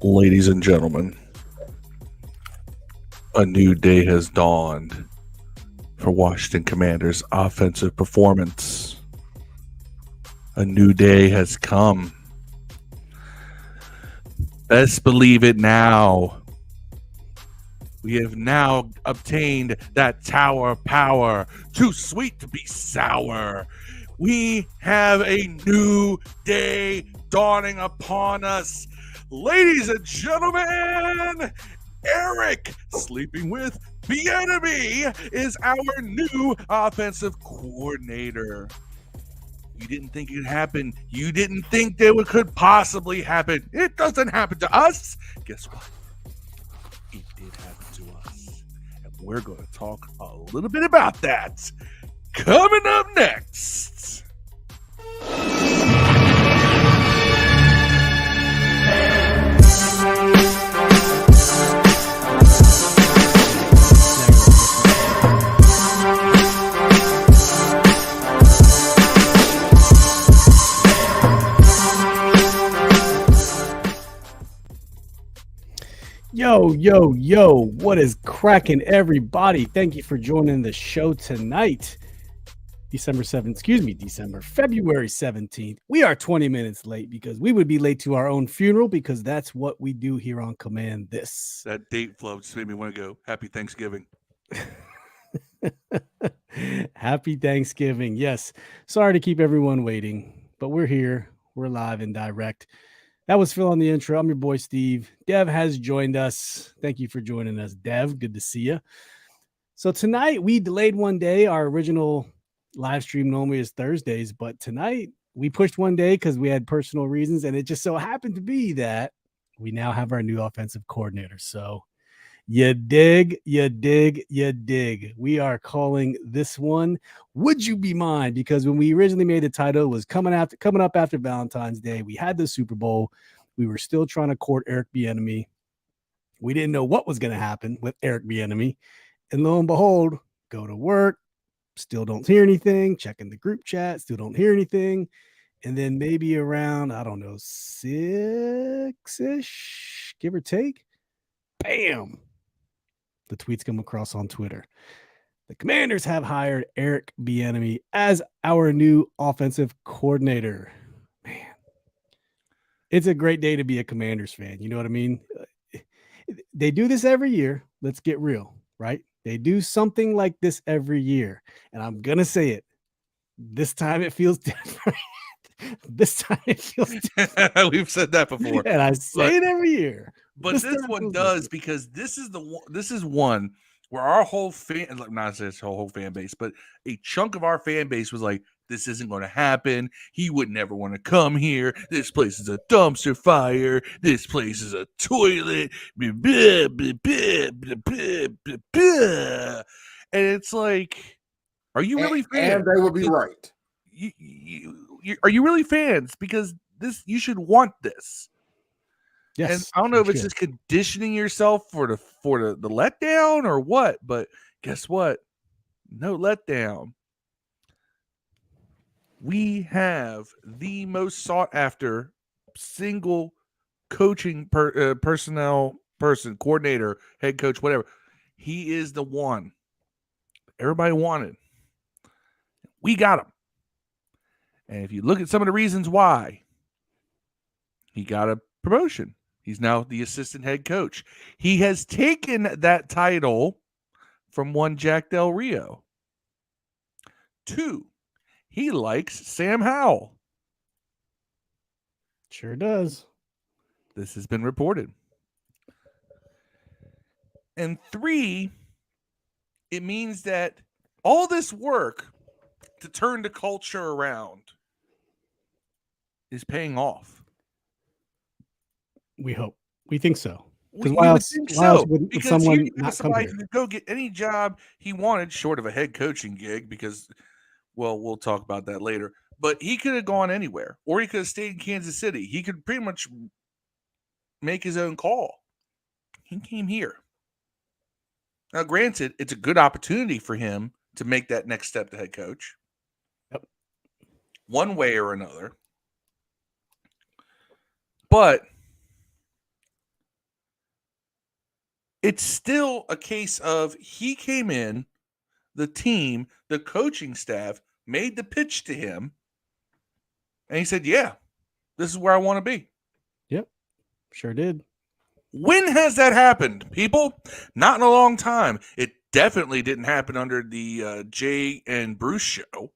Ladies and gentlemen, a new day has dawned for Washington Commanders' offensive performance. A new day has come. Best believe it now. We have now obtained that tower of power, too sweet to be sour. We have a new day dawning upon us. Ladies and gentlemen, Eric, sleeping with Bienemy, is our new offensive coordinator. You didn't think it could happen. You didn't think that it could possibly happen. It doesn't happen to us. Guess what? It did happen to us. And we're going to talk a little bit about that coming up next. Yo, what is cracking, everybody? Thank you for joining the show tonight. February 17th. We are 20 minutes late because we would be late to our own funeral because that's what we do here on Command This. That date flow just made me want to go, Happy Thanksgiving. Happy Thanksgiving. Yes. Sorry to keep everyone waiting, but we're here. We're live and direct. That was Phil on the intro. I'm your boy, Steve. Dev has joined us. Thank you for joining us, Dev. Good to see you. So tonight we delayed one day. Our original live stream normally is Thursdays, but tonight we pushed one day because we had personal reasons, and it just so happened to be that we now have our new offensive coordinator. So you dig. We are calling this one Would You Be Mine? Because when we originally made the title, it was coming up after Valentine's Day. We had the Super Bowl. We were still trying to court Eric Bieniemy. We didn't know what was going to happen with Eric Bieniemy. And lo and behold, go to work, still don't hear anything, checking the group chat, still don't hear anything. And then maybe around, 6-ish, give or take, bam, the tweets come across on Twitter. The Commanders have hired Eric Bieniemy as our new offensive coordinator. Man, it's a great day to be a Commanders fan. You know what I mean? They do this every year. Let's get real, right? They do something like this every year. And I'm going to say it. This time it feels different. We've said that before. And I say it every year. But this one does different. Because this is one where our whole not this whole fan base, but a chunk of our fan base was like, this isn't going to happen. He would never want to come here. This place is a dumpster fire. This place is a toilet. And it's like, are you really fans? And they would be right. Are you really fans? Because you should want this. Yes, and I don't know if it's just conditioning yourself for the letdown or what, but guess what? No letdown. We have the most sought after single coaching coordinator, head coach, whatever. He is the one everybody wanted. We got him. And if you look at some of the reasons why, he got a promotion. He's now the assistant head coach. He has taken that title from one Jack Del Rio. 2, he likes Sam Howell. Sure does. This has been reported. And 3, it means that all this work to turn the culture around is paying off. We hope. We think so. Because somebody could go get any job he wanted short of a head coaching gig because, well, we'll talk about that later. But he could have gone anywhere, or he could have stayed in Kansas City. He could pretty much make his own call. He came here. Now, granted, it's a good opportunity for him to make that next step to head coach. Yep. one way or another. But it's still a case of he came in, the team, the coaching staff made the pitch to him, and he said, yeah, this is where I want to be. Yep, sure did. When has that happened, people? Not in a long time. It definitely didn't happen under the Jay and Bruce show.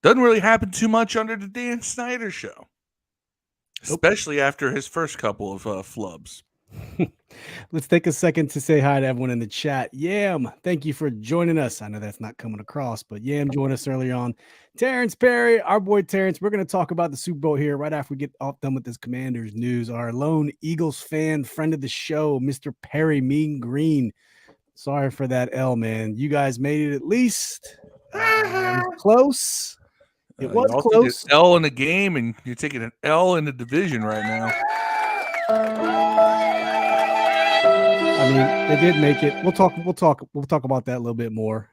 Doesn't really happen too much under the Dan Snyder show, especially after his first couple of flubs. Let's take a second to say hi to everyone in the chat. Yam, thank you for joining us. I know that's not coming across, but Yam joined us earlier on. Terrence Perry, our boy Terrence. We're going to talk about the Super Bowl here right after we get off done with this Commanders news. Our lone Eagles fan, friend of the show, Mr. Perry Mean Green. Sorry for that L, man. You guys made it at least. It was close. It was close. An L in the game, and you're taking an L in the division right now. I mean, they did make it. We'll talk about that a little bit more.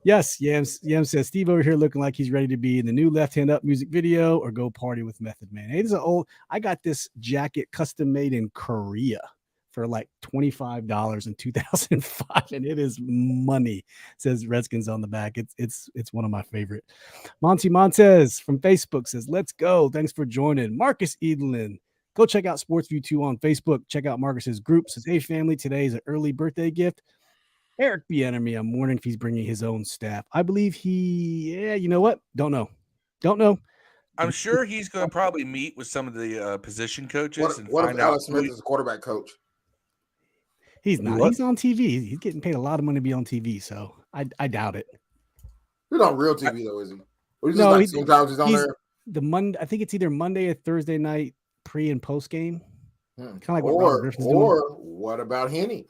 Yes, Yam says Steve over here looking like he's ready to be in the new Left Hand Up music video or go party with Method Man. Hey, this is I got this jacket custom made in Korea for like $25 in 2005, and it is money. It says Redskins on the back. It's one of my favorite. Monty Montez from Facebook says, "Let's go. Thanks for joining." Marcus Edelin. Go check out Sportsview 2 on Facebook. Check out Marcus's group. Says, "Hey, family, today is an early birthday gift." Eric Bienemy, I'm wondering if he's bringing his own staff. I believe you know what? Don't know. I'm sure he's going to probably meet with some of the position coaches and what find if out. Alex Smith is a quarterback coach? He's not. He's on TV. He's getting paid a lot of money to be on TV, so I doubt it. He's on real TV, though, is he? Or he's No, just sometimes he's on there. I think it's either Monday or Thursday night pre and post game. Kind of like what or Robert Griffin's doing. What about Henny?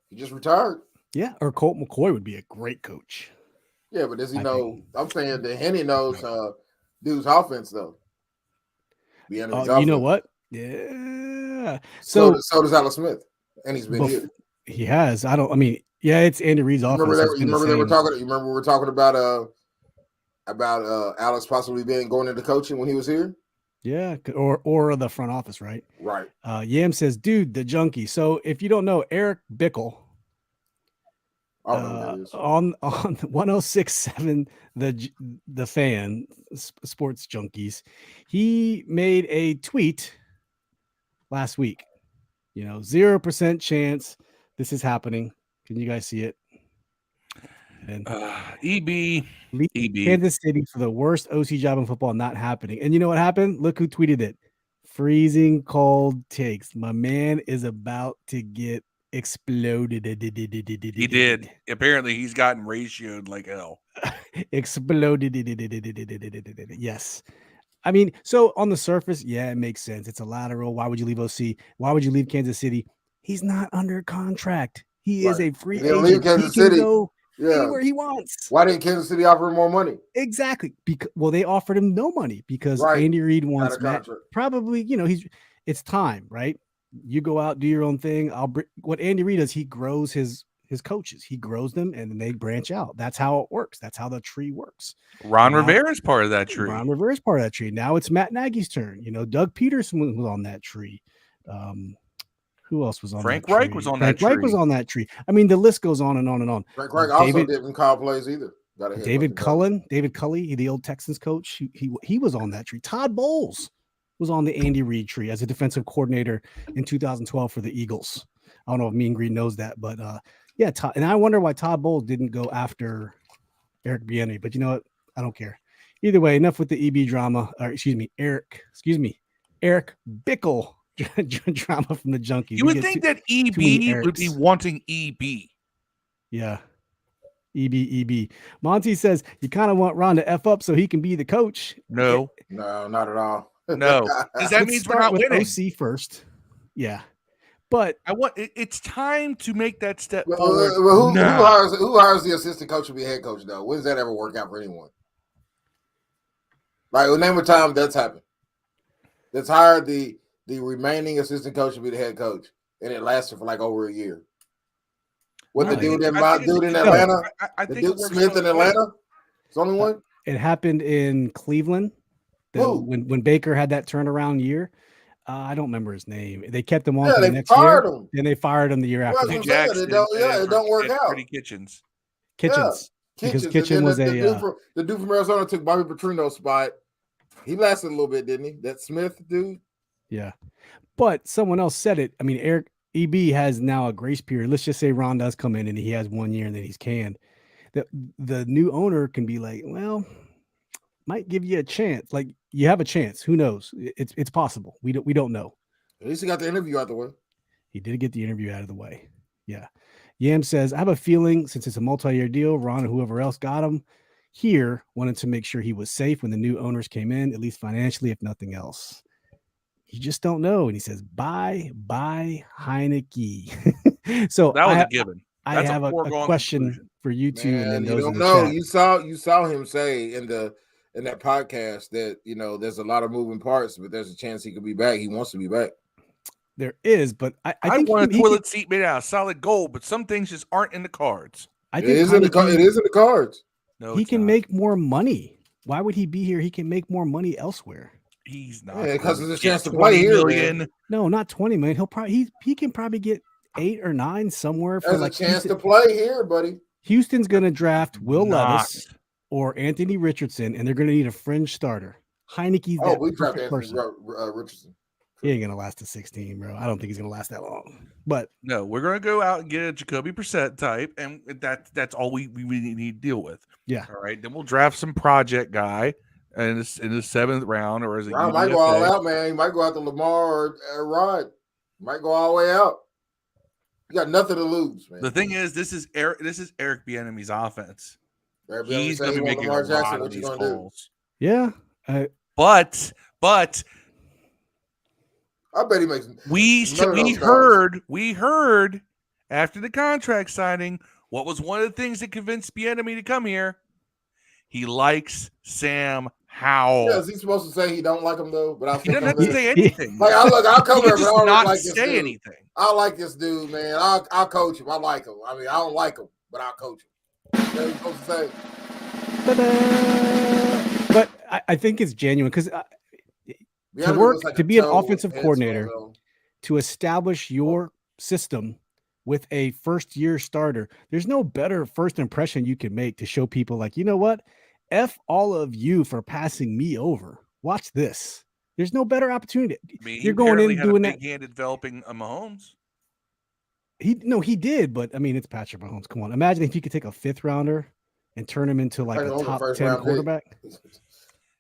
He just retired. Yeah, or Colt McCoy would be a great coach. Yeah, but does he know? I'm saying that Henny knows dude's offense, though. You know what? Yeah. So does Alex Smith, and he's been here. He has. It's Andy Reid's offense. Remember we were talking about Alex possibly going into coaching when he was here. Yeah, or the front office, right? Right. Yam says, "Dude, the junkie." So if you don't know, Eric Bickle on 106.7 the fan sports junkies, he made a tweet last week. 0% chance this is happening. Can you guys see it? And EB Kansas City for the worst OC job in football, not happening. And you know what happened? Look who tweeted it. Freezing cold takes. My man is about to get exploded. He did. Apparently, he's gotten ratioed like hell. Exploded. Yes. I mean, so on the surface, yeah, it makes sense. It's a lateral. Why would you leave OC? Why would you leave Kansas City? He's not under contract. He is a free agent. Leave Kansas City. Go anywhere he wants. Why didn't Kansas City offer him more money? Exactly. They offered him no money because Andy Reid wants Matt. Probably, it's time, right? You go out, do your own thing. What Andy Reid does, he grows his coaches. He grows them and then they branch out. That's how it works. That's how the tree works. Ron Rivera is part of that tree. Now it's Matt Nagy's turn. Doug Peterson was on that tree. Who else was on Frank that tree? Reich was on that tree. Frank Reich was on that tree. I mean, the list goes on and on and on. Frank Reich also didn't call plays either. David Culley, the old Texans coach, he was on that tree. Todd Bowles was on the Andy Reid tree as a defensive coordinator in 2012 for the Eagles. I don't know if Mean Green knows that, but yeah, and I wonder why Todd Bowles didn't go after Eric Bieniemy, but you know what? I don't care. Either way, enough with the EB drama. Eric Bickle drama from the junkie. You would think that EB would be wanting EB. Yeah. EB. Monty says you kind of want Ron to F up so he can be the coach. No, not at all. No, because that means we're not winning. OC first. Yeah. But it's time to make that step forward. Who hires the assistant coach to be head coach, though? When does that ever work out for anyone? Like, name a time that's happened. That's hired the remaining assistant coach to be the head coach, and it lasted for like over a year. What the dude in Atlanta? The dude Smith in Atlanta? It's only one? It happened in Cleveland. When Baker had that turnaround year. I don't remember his name. They kept him on for the next year. Him. Then they fired him the year after. It don't work out. Freddie Kitchens. Because Kitchen was the dude from Arizona took Bobby Petrino's spot. He lasted a little bit, didn't he? That Smith dude. Yeah, but someone else said it. I mean, Eric EB has now a grace period. Let's just say Ron does come in and he has 1 year and then he's canned. The new owner can be like, well, might give you a chance. Like, you have a chance. Who knows? It's possible. We don't know. At least he got the interview out of the way. He did get the interview out of the way. Yeah. Yam says, I have a feeling since it's a multi-year deal, Ron and whoever else got him here wanted to make sure he was safe when the new owners came in, at least financially, if nothing else. You just don't know. And he says, bye, Heineke. So that was a given. I have a question conclusion for you two. Man, and then those you in don't the know. chat. You saw him say in that podcast that, there's a lot of moving parts, but there's a chance he could be back. He wants to be back. There is, but I think want a toilet seat made out of solid gold, but some things just aren't in the cards. I think it is in the cards. No, he can make more money. Why would he be here? He can make more money elsewhere. He's not because there's a chance to play here. Million. No, not 20 million. He'll probably he can probably get 8 or 9 somewhere for there's a chance to play here, buddy. Houston's gonna draft Will Levis or Anthony Richardson, and they're gonna need a fringe starter. Heineke's that we drafted Anthony Richardson. He ain't gonna last to 16, bro. I don't think he's gonna last that long. But no, we're gonna go out and get a Jacoby Brissett type, and that's all we need to deal with. Yeah. All right. Then we'll draft some project guy in the 7th round, or as a Ron might go all out, man. He might go out to Lamar or Rod. Might go all the way out. You got nothing to lose, man. The thing is, this is Eric Bieniemy's offense. He's gonna be making a lot of these calls. Yeah. But I bet he makes. We heard after the contract signing, what was one of the things that convinced Bienemy to come here? He likes Sam Howell. Yeah, is he supposed to say he don't like him though? But he doesn't have to say anything. Like I'll come here, but I don't not like say this dude. anything. I like this dude, man. I'll coach him. I like him. I mean, I don't like him, but I'll coach him. That's what he's supposed to say. Ta-da! But I think it's genuine because to be an offensive coordinator, to establish your system with a first-year starter, there's no better first impression you can make to show people like, you know what? F all of you for passing me over. Watch this. There's no better opportunity. I mean, you're going in doing that. Hand developing a Mahomes. He did, but I mean, it's Patrick Mahomes. Come on, imagine if you could take a 5th rounder and turn him into like a top 10 quarterback.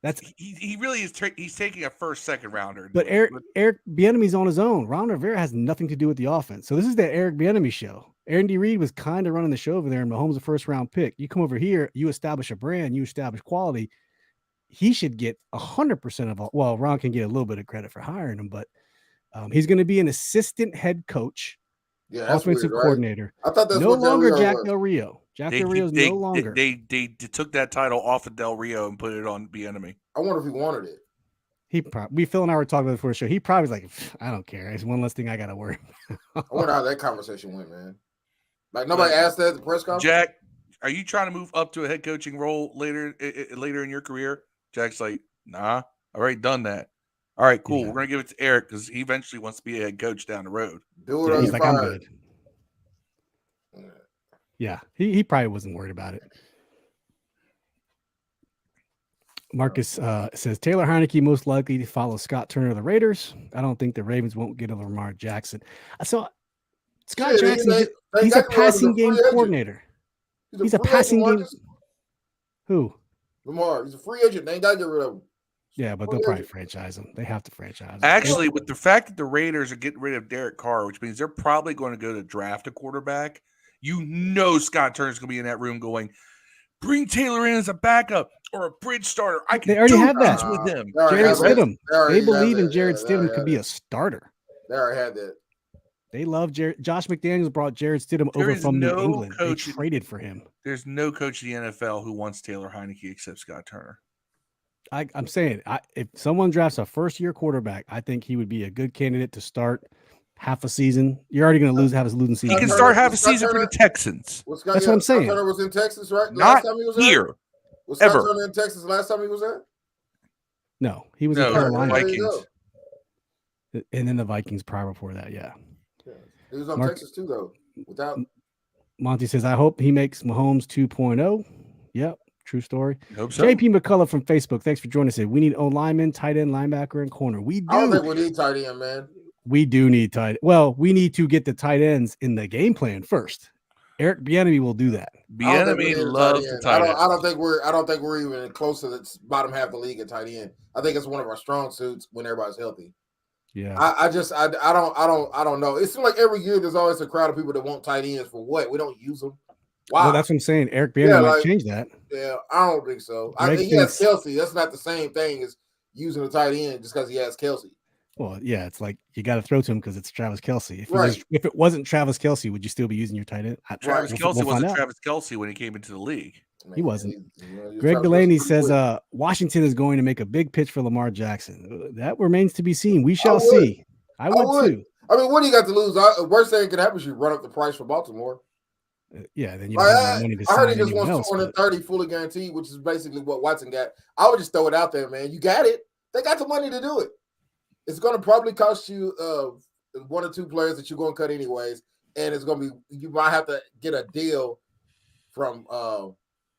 That's he really is. He's taking a first, second rounder. But Eric Bieniemy's on his own. Ron Rivera has nothing to do with the offense. So this is the Eric Bieniemy show. Aaron D. Reed was kind of running the show over there, and Mahomes a first round pick. You come over here, you establish a brand, you establish quality. He should get 100% of all. Well, Ron can get a little bit of credit for hiring him, but he's going to be an assistant head coach, offensive coordinator. I thought that's no longer Jack Del Rio. Jack Del Rio's no longer. They took that title off of Del Rio and put it on Bienemy. I wonder if he wanted it. Phil and I were talking about it before the show. He probably was like, I don't care. It's one less thing I got to worry about. I wonder how that conversation went, man. Like nobody asked that at the press conference. Jack, are you trying to move up to a head coaching role later in your career? Jack's like, nah, I already done that. All right, cool. Yeah. We're gonna give it to Eric because he eventually wants to be a head coach down the road. Do it. He's like, I'm good. Yeah, he probably wasn't worried about it. Marcus says Taylor Heineke most likely to follow Scott Turner of the Raiders. I don't think the Ravens won't get a Lamar Jackson. So Scott Jackson, he's a passing game coordinator. He's a passing game. Who? Lamar. He's a free agent. They ain't got to get rid of him. Yeah, but they'll probably franchise him. They have to franchise him. Actually, with the fact that the Raiders are getting rid of Derek Carr, which means they're probably going to go to draft a quarterback, Scott Turner's going to be in that room going, bring Taylor in as a backup or a bridge starter. They already have that with him. Jared Stidham. They believe in Jared Stidham could be a starter. They already had that. They love Jared. Josh McDaniels brought Jared Stidham over from New England. They traded for him. There's no coach in the NFL who wants Taylor Heineke except Scott Turner. I'm saying, if someone drafts a first-year quarterback, I think he would be a good candidate to start half a season. You're already going to have a losing season. He can start half a season for the Texans. That's what I'm saying. Turner was in Texas, right? Not here. Was Scott Ever. Turner in Texas last time he was there? No, he was No, in Carolina. There you Vikings. go. And then the Vikings prior before that, yeah. He was on Texas too, though. Without Monty says, I hope he makes Mahomes 2.0. Yep, true story. Hope so. JP McCullough from Facebook, thanks for joining us. We need O-lineman, tight end, linebacker, and corner. We I don't do. think we need tight end, man. We do need tight. Well, we need to get the tight ends in the game plan first. Eric Bienemy will do that. Bienemy loves the tight end. I don't think we're even close to the bottom half of the league at tight end. I think it's one of our strong suits when everybody's healthy. Yeah. I don't know. It seems like every year there's always a crowd of people that want tight ends for what? We don't use them. Wow. Well, that's what I'm saying. Eric Bienemy might change that. Yeah, I don't think so. I think he has Kelsey. That's not the same thing as using a tight end just because he has Kelsey. Well, yeah, it's like you got to throw to him because it's Travis Kelce. If it wasn't Travis Kelce, would you still be using your tight end? Travis Kelce wasn't Travis Kelce when he came into the league. Man, he wasn't. Greg Delaney says Washington is going to make a big pitch for Lamar Jackson. That remains to be seen. We shall see. I would too. I mean, what do you got to lose? Worst thing that could happen is you run up the price for Baltimore. Yeah, then you don't have money to sign. I heard he just wants 230 fully guaranteed, which is basically what Watson got. I would just throw it out there, man. You got it. They got the money to do it. It's going to probably cost you one or two players that you're going to cut anyways, and it's going to be you might have to get a deal from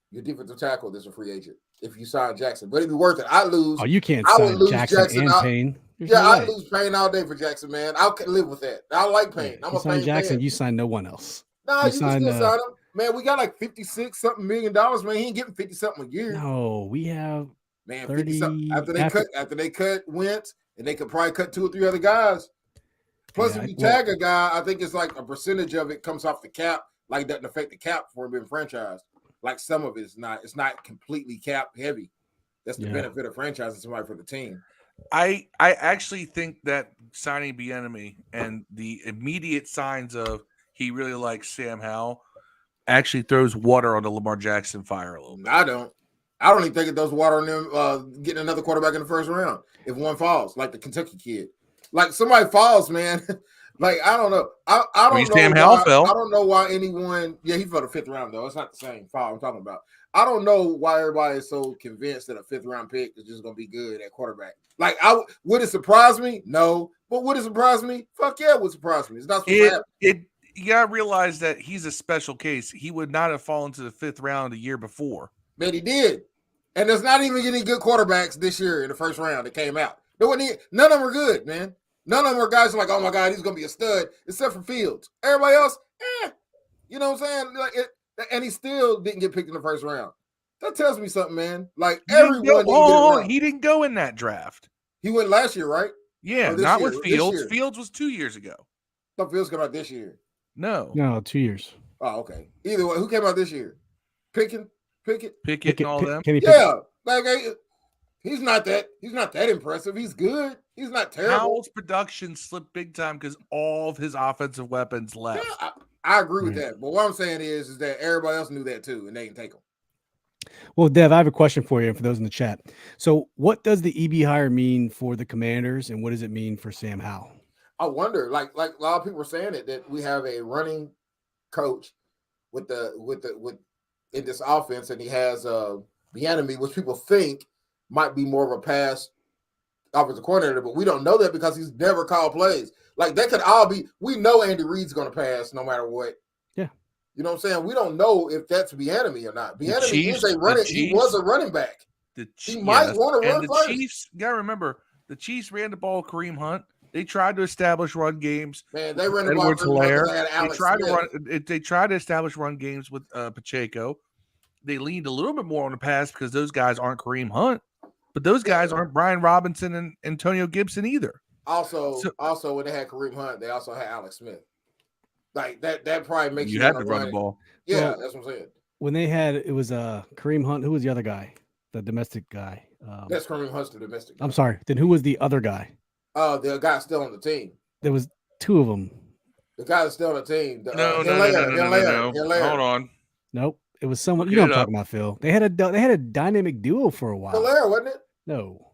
your defensive tackle that's a free agent if you sign Jackson. But it'd be worth it. I lose. Oh, you can't sign Jackson and Payne. I lose Payne all day for Jackson, man. I can live with that. I like Payne. I'm a Payne Jackson. fan. You sign no one else. No, you can still sign him. Man, we got like $56-something million, man. He ain't getting 50-something a year. No, we have 50-something. After they cut Wentz, and they could probably cut 2 or 3 other guys. Plus, if you tag a guy, I think it's like a percentage of it comes off the cap. Like, doesn't affect the cap for him being franchised. Like some of it is not. It's not completely cap heavy. That's the benefit of franchising somebody for the team. I actually think that signing Bienemy and the immediate signs of he really likes Sam Howell actually throws water on the Lamar Jackson fire a little bit. I don't even think it throws water on them getting another quarterback in the first round if one falls, like the Kentucky kid. Like somebody falls, man. Like I don't know. I don't know. Sam Howell fell. I don't know why anyone. Yeah, he fell the 5th round though. It's not the same fall I'm talking about. I don't know why everybody is so convinced that a 5th round pick is just going to be good at quarterback. Like, would it surprise me? No. But would it surprise me? Fuck yeah, it would surprise me. It's not supposed to happen. You got to realize that he's a special case. He would not have fallen to the 5th round the year before. But he did. And there's not even any good quarterbacks this year in the first round that came out. None of them were good, man. None of them were guys like, oh my God, he's going to be a stud, except for Fields. Everybody else, you know what I'm saying? Like and he still didn't get picked in the first round. That tells me something, man. Like everyone didn't get it wrong. He didn't go in that draft. He went last year, right? Yeah, not with Fields. Fields was 2 years ago. I thought Fields came out this year. No, 2 years. Oh, okay. Either way, who came out this year? Pickett, and all them. Yeah, like he's not that impressive. He's good. He's not terrible. Howell's production slipped big time because all of his offensive weapons left. Yeah, I agree with that. But what I'm saying is that everybody else knew that too, and they didn't take him. Well, Dev, I have a question for you and for those in the chat. So what does the EB hire mean for the Commanders, and what does it mean for Sam Howell? I wonder, like a lot of people are saying that we have a running coach with in this offense, and he has Bienemy, which people think might be more of a pass offensive coordinator, but we don't know that because he's never called plays. Like that could all be. We know Andy Reid's going to pass no matter what. Yeah, you know what I'm saying. We don't know if that's Bienemy or not. Bienemy is a running. He was a running back. He might want to run first. Chiefs, you got to remember, the Chiefs ran the ball with Kareem Hunt. They tried to establish run games. Man, they ran the ball with They tried to establish run games with Pacheco. They leaned a little bit more on the pass because those guys aren't Kareem Hunt, but those guys aren't Brian Robinson and Antonio Gibson either. Also, when they had Kareem Hunt, they also had Alex Smith. Like that probably makes you had to run the ball. Yeah, that's what I'm saying. When they had it was Kareem Hunt. Who was the other guy? The domestic guy. That's Kareem Hunt's the domestic guy. I'm sorry. Then who was the other guy? The guy still on the team. There was 2 of them. The guy that's still on the team. No. Hold on. Nope. It was someone. You know what I'm talking about, Phil. They had a dynamic duo for a while. Hilaire, wasn't it? No.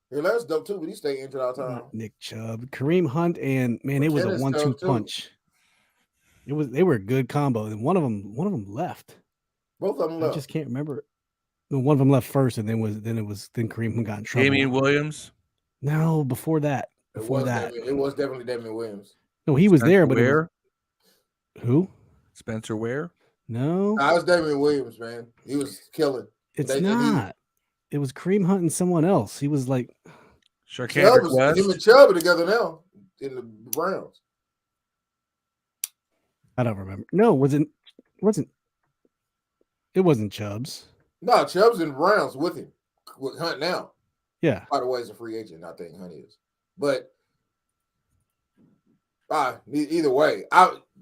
Hilaire's dope too, but he stayed injured all the time. Nick Chubb, Kareem Hunt, and man, it was a 1-2 punch. They were a good combo. And one of them left. Both of them left. I just can't remember. one of them left first, and then Kareem got in trouble. Damian Williams. No, before that. It was definitely Damian Williams. No, he was there, but Ware? Who? Spencer Ware? No. Nah, it was Damian Williams, man. He was killing. It's not. It was Kareem Hunt and someone else. He was like Sharkandrick West. Him and Chubb are together now in the Browns. I don't remember. No, it wasn't Chubbs. No, Chubb's in the Browns with him, with Hunt now. Yeah. By the way, he's a free agent, I think Hunt is. But either way,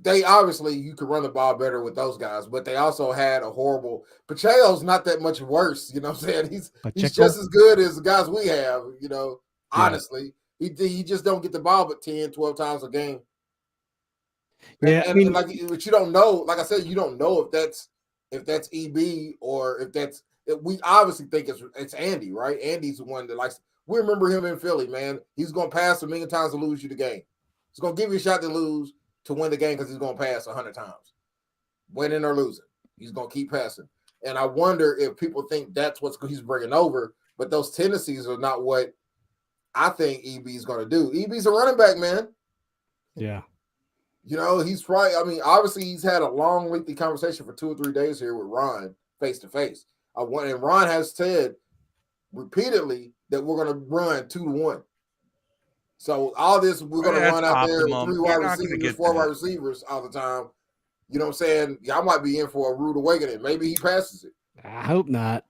they obviously you could run the ball better with those guys, but they also had a horrible Pacheco's not that much worse, you know what I'm saying? He's just as good as the guys we have, you know, honestly. He just don't get the ball but 10, 12 times a game. Yeah, and like, but you don't know, like I said, you don't know if that's EB or we obviously think it's Andy, right? Andy's the one that likes. We remember him in Philly, man. He's going to pass 1,000,000 times to lose you the game. He's going to give you a shot to lose to win the game because he's going to pass 100 times, winning or losing. He's going to keep passing. And I wonder if people think that's what he's bringing over, but those tendencies are not what I think EB is going to do. EB's a running back, man. Yeah. You know, he's probably, I mean, obviously he's had a long, lengthy conversation for 2 or 3 days here with Ron face to face. And Ron has said repeatedly that we're going to run 2-1. So all this, we're going to run out there with 3 wide receivers, 4 wide receivers all the time. You know what I'm saying? Y'all might be in for a rude awakening. Maybe he passes it. I hope not.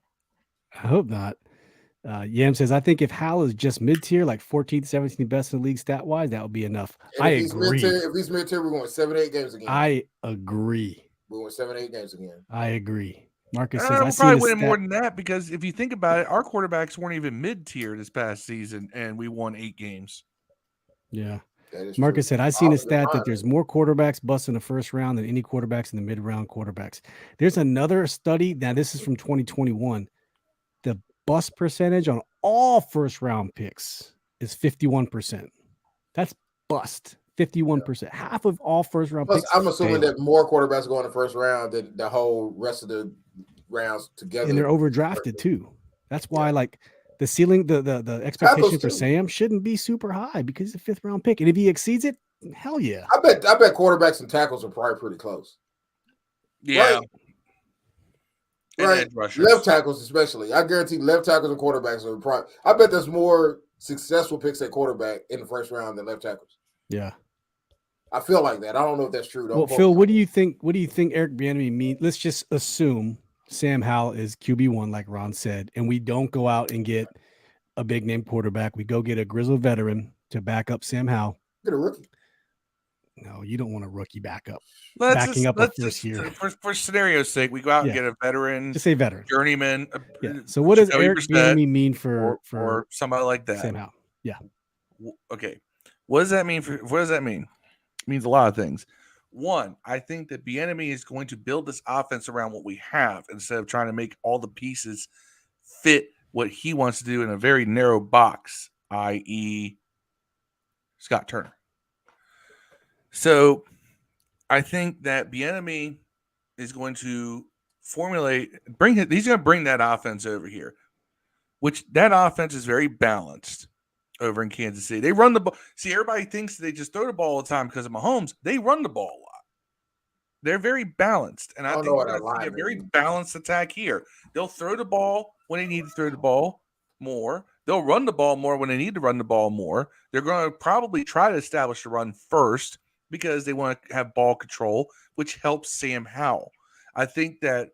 Yam says, I think if Hal is just mid-tier, like 14th, 17th best in the league stat-wise, that would be enough. I agree. If he's mid-tier, we're going 7-8 games again. I agree. We're going 7-8 games again. I agree. Marcus says, I probably win more than that because if you think about it, our quarterbacks weren't even mid-tier this past season, and we won 8 games. Yeah. Marcus said, I've seen a stat that there's more quarterbacks bust in the first round than any quarterbacks in the mid-round quarterbacks. There's another study. Now, this is from 2021. The bust percentage on all first-round picks is 51%. That's bust. 51%. Half of all first-round picks. I'm assuming that more quarterbacks go in the first round than the whole rest of the rounds together. And they're overdrafted, too. That's why, like, the ceiling, the expectation for Sam shouldn't be super high because it's a 5th-round pick. And if he exceeds it, hell yeah. I bet quarterbacks and tackles are probably pretty close. Yeah. Right. Left tackles, especially. I guarantee left tackles and quarterbacks are probably. I bet there's more successful picks at quarterback in the first round than left tackles. Yeah. I feel like that. I don't know if that's true. Well, Phil, what do you think Eric Bienemy means? Let's just assume Sam Howell is QB1, like Ron said, and we don't go out and get a big name quarterback. We go get a grizzled veteran to back up Sam Howell. Get a rookie. No, you don't want a rookie backup. For scenario's sake, we go out and get a veteran. Just say veteran. Journeyman. So what does Eric Bienemy mean for somebody like that? Sam Howell. Yeah. Okay. What does that mean? What does that mean? It means a lot of things. One, I think that Bienemy is going to build this offense around what we have instead of trying to make all the pieces fit what he wants to do in a very narrow box, i.e. Scott Turner. So I think that Bienemy is going to he's going to bring that offense over here, which that offense is very balanced over in Kansas City. They run the ball. See, everybody thinks they just throw the ball all the time because of Mahomes. They run the ball a lot. They're very balanced. And I think we're going to see a very balanced attack here. They'll throw the ball when they need to throw the ball more. They'll run the ball more when they need to run the ball more. They're going to probably try to establish the run first because they want to have ball control, which helps Sam Howell. I think that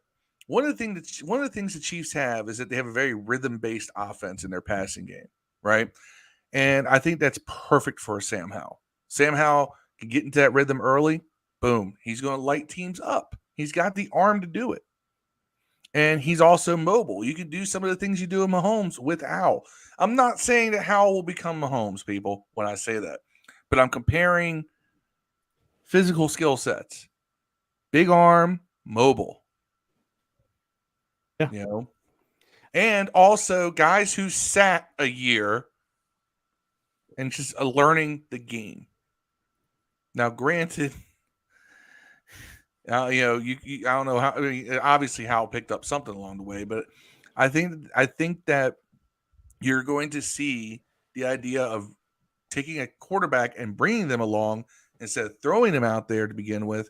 one of the things the Chiefs have is that they have a very rhythm-based offense in their passing game, right? And I think that's perfect for Sam Howell. Sam Howell can get into that rhythm early. Boom. He's going to light teams up. He's got the arm to do it. And he's also mobile. You can do some of the things you do in Mahomes with Howell. I'm not saying that Howell will become Mahomes, people, when I say that. But I'm comparing physical skill sets. Big arm, mobile. Yeah. You know? And also guys who sat a year and just learning the game. Now, granted, I don't know how. I mean, obviously, Howell picked up something along the way, but I think that you're going to see the idea of taking a quarterback and bringing them along instead of throwing them out there to begin with.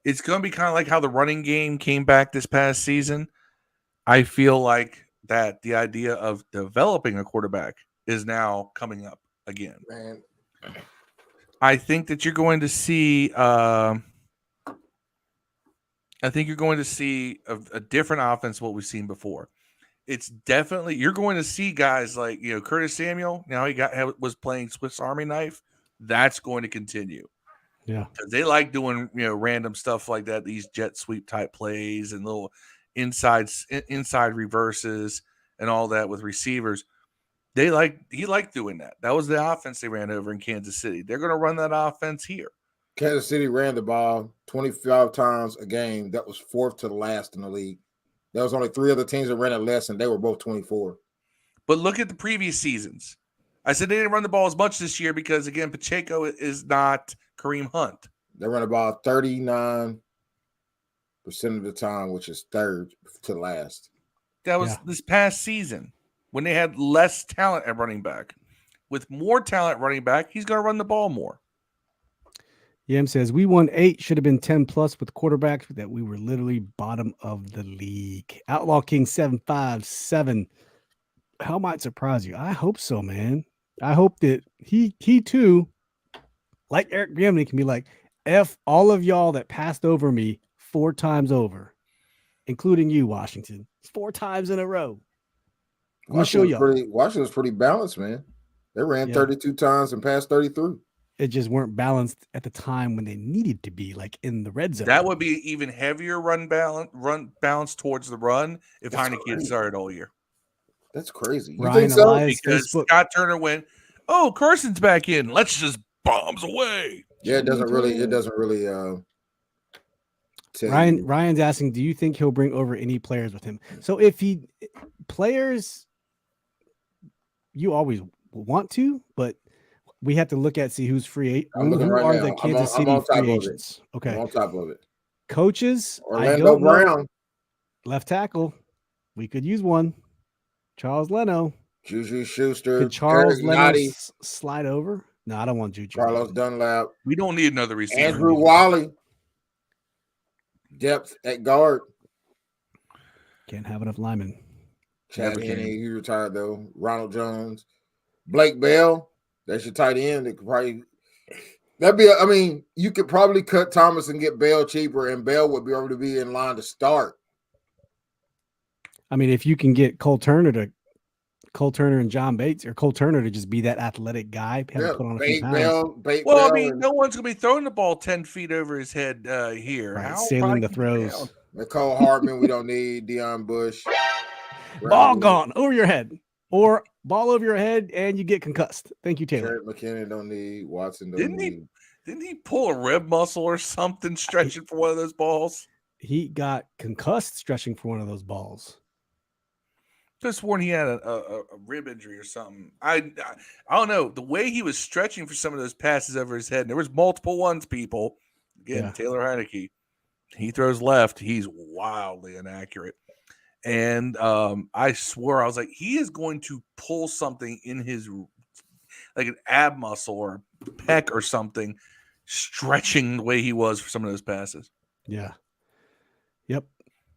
It's going to be kind of like how the running game came back this past season. I feel like that the idea of developing a quarterback is now coming up again. Man, I think that you're going to see. I think you're going to see a different offense what we've seen before. It's definitely you're going to see guys like Curtis Samuel. Now was playing Swiss Army knife. That's going to continue. Yeah, because they like doing random stuff like that. These jet sweep type plays and little inside reverses and all that with receivers. He liked doing that. That was the offense they ran over in Kansas City. They're going to run that offense here. Kansas City ran the ball 25 times a game. That was fourth to the last in the league. There was only 3 other teams that ran it less, and they were both 24. But look at the previous seasons. I said they didn't run the ball as much this year because, again, Pacheco is not Kareem Hunt. They run the ball 39% of the time, which is third to last. That was this past season when they had less talent at running back. With more talent at running back, he's going to run the ball more. Yam says, we won 8, should have been 10 plus with quarterbacks that we were literally bottom of the league. Outlaw King 757. How might surprise you? I hope so, man. I hope that he too, like Eric Bienemy, can be like, F all of y'all that passed over me 4 times over, including you, Washington. 4 times in a row. I'm going to show y'all. Washington's pretty balanced, man. They ran 32 times and passed 33. It just weren't balanced at the time when they needed to be, like in the red zone. That would be even heavier run balance towards the run if Heineke had started all year. That's crazy. You Ryan think so? Elias, Because Facebook. Scott Turner went, oh, Carson's back in. Let's just bombs away. Yeah, it doesn't really Ryan's asking, do you think he'll bring over any players with him? So if players, you always want to, but we have to look at see who's free. Who are the Kansas City free agents? Okay, I'm on top of it. Coaches, Orlando Brown, left tackle. We could use one. Charles Leno, Juju Schuster, could Charles Leno Gotti, slide over? No, I don't want Juju. Carlos Dunlap. We don't need another receiver. Andrew Wally, depth at guard. Can't have enough linemen. Chad Henne, he retired though. Ronald Jones, Blake Bell. That's your tight end. It could probably you could probably cut Thomas and get Bell cheaper, and Bell would be able to be in line to start. I mean, if you can get Cole Turner and John Bates, or Cole Turner to just be that athletic guy, put on a few pounds. No one's gonna be throwing the ball 10 feet over his head here. Right, sailing the throws. Nicole Hardman, we don't need Deion Bush. Ball gone over your head, or ball over your head and you get concussed. Thank you, Taylor. Jared McKinnon don't need. Watson don't Didn't need. Didn't he pull a rib muscle or something stretching for one of those balls? He got concussed stretching for one of those balls. Just sworn he had a rib injury or something. I don't know. The way he was stretching for some of those passes over his head, and there was multiple ones, people. Again, Taylor Heineke. He throws left. He's wildly inaccurate. And I swore, I was like, he is going to pull something in his, like an ab muscle or pec or something, stretching the way he was for some of those passes. Yeah. Yep.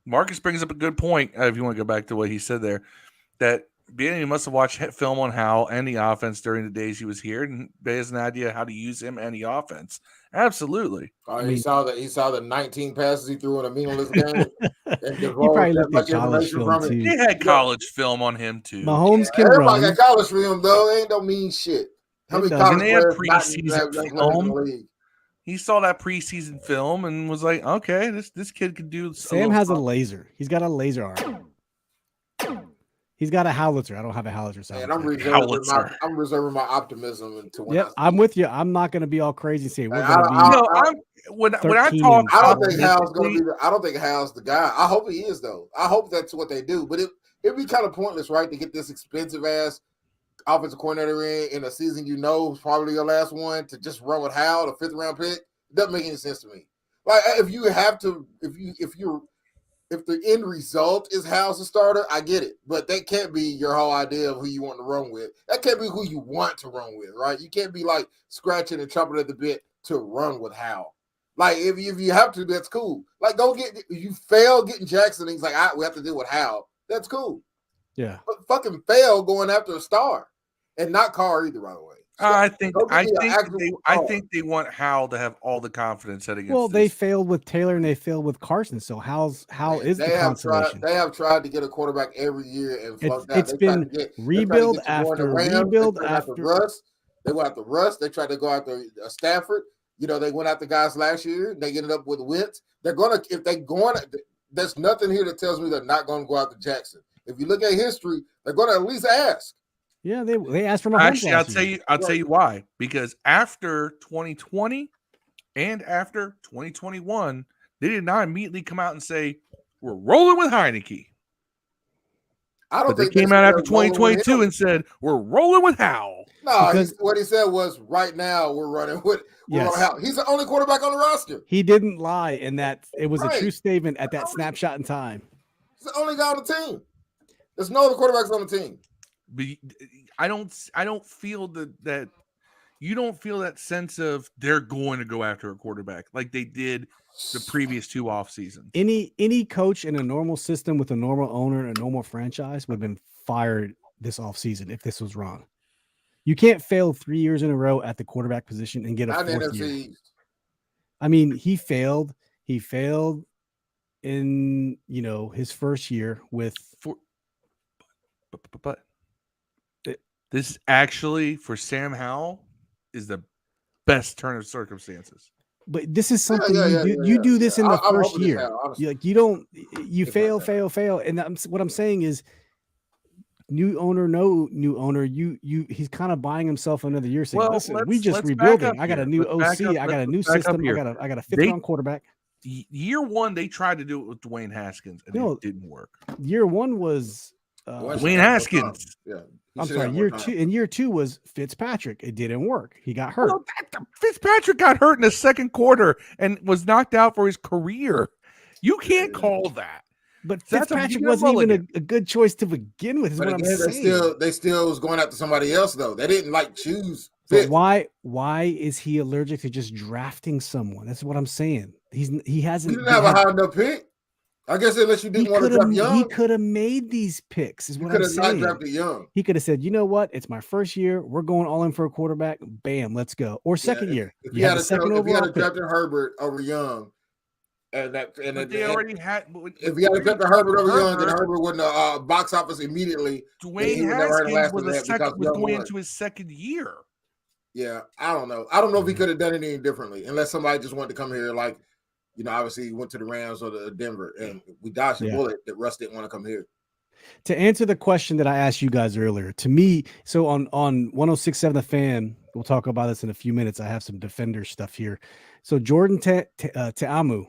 Marcus brings up a good point, if you want to go back to what he said there, that Bienemy must have watched film on Howell and the offense during the days he was here, and he has an idea how to use him and the offense. Absolutely. He saw the 19 passes he threw in a meaningless game. He probably looked at college film too. He had college film on him too. Mahomes can everybody run. got college film though. Ain't don't mean shit. How many college players preseason film? He saw that preseason film and was like, "Okay, this kid could do." Sam has a laser. He's got a laser arm. He's got a howitzer. I don't have a howitzer. And I'm reserving my optimism until when. Yep, I'm with you. I'm not going to be all crazy and say we're going to be. When I talk, I don't think Hal's going to be. I don't think Hal's the guy. I hope he is though. I hope that's what they do. But it'd be kind of pointless, right, to get this expensive ass offensive coordinator in a season is probably your last one to just run with Hal, the 5th round pick. It doesn't make any sense to me. Like if if the end result is Howell's a starter, I get it. But that can't be your whole idea of who you want to run with. That can't be who you want to run with, right? You can't be like scratching and chopping at the bit to run with Howell. Like, if you have to, that's cool. Like, go get – you fail getting Jackson, and he's like, we have to deal with Howell. That's cool. Yeah. But fucking fail going after a star. And not Carr either, by the way. So I think they want Howell to have all the confidence heading into they failed with Taylor and they failed with Carson. So Howell is the consolation. They have tried to get a quarterback every year and it's been rebuild after rebuild after Russ. They went after Russ. They tried to go after Stafford. You know, they went after guys last year. They ended up with Wentz. They're gonna there's nothing here that tells me they're not gonna go after Jackson. If you look at history, they're gonna at least ask. Yeah, they asked for my actually. I'll tell you why. Because after 2020 and after 2021, they did not immediately come out and say we're rolling with Heineke. But they came out after 2022 and said we're rolling with Howell. No, what he said was right now we're running with Howell. He's the only quarterback on the roster. He didn't lie in that it was a true statement at that snapshot in time. He's the only guy on the team. There's no other quarterbacks on the team. But I don't feel that you don't feel that sense of they're going to go after a quarterback like they did the previous 2 off seasons. Any coach in a normal system with a normal owner and a normal franchise would have been fired this offseason if this was wrong. You can't fail 3 years in a row at the quarterback position and get a 4th year. I mean, he failed. He failed in his first year with. But this actually for Sam Howell is the best turn of circumstances. But this is something you do this in the first year. You fail. And what I'm saying is new owner, no new owner. He's kind of buying himself another year saying, listen, we just rebuilding. I got a new OC. I got a new system. I got a 5th round quarterback. Year 1, they tried to do it with Dwayne Haskins and it didn't work. Year 1 was Dwayne Haskins. Yeah. I'm sorry. Year two was Fitzpatrick. It didn't work. He got hurt. Well, Fitzpatrick got hurt in the second quarter and was knocked out for his career. You can't call that. But Fitzpatrick wasn't even a good choice to begin with. Is but what again, I'm saying. They still was going after somebody else though. They didn't choose. But why is he allergic to just drafting someone? That's what I'm saying. He hasn't. He didn't have a high enough pick. I guess unless you didn't want to draft Young. He could have made these picks, is what I'm saying. He could have not drafted Young. He could have said, you know what? It's my first year. We're going all in for a quarterback. Bam, let's go. Or second year. If he had drafted Herbert over Young, if he had drafted Herbert over Young, then Herbert wouldn't box office immediately. Dwayne Haskins was going into his second year. Yeah, I don't know. I don't know if he could have done anything differently, unless somebody just wanted to come here obviously he went to the Rams or the Denver, and we dodged the bullet that Russ didn't want to come here. To answer the question that I asked you guys earlier, to me, so on 106.7 The Fan, we'll talk about this in a few minutes. I have some Defender stuff here. So Jordan Ta'amu,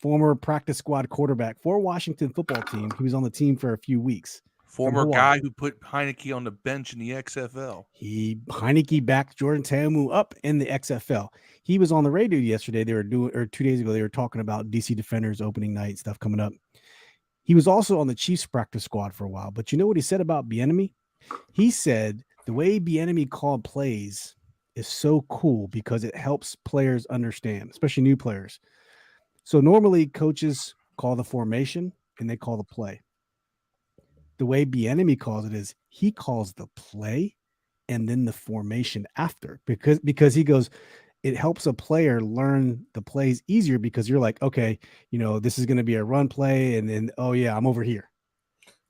former practice squad quarterback for Washington football team. He was on the team for a few weeks. Former guy who put Heineke on the bench in the XFL. Heineke backed Jordan Ta'amu up in the XFL. He was on the radio yesterday. 2 days ago, they were talking about DC Defenders opening night stuff coming up. He was also on the Chiefs practice squad for a while. But you know what he said about Bienemy? He said the way Bienemy called plays is so cool because it helps players understand, especially new players. So normally coaches call the formation and they call the play. The way Bienemy calls it is he calls the play and then the formation after because he goes, it helps a player learn the plays easier because you're like, okay, this is going to be a run play. And then, oh yeah, I'm over here.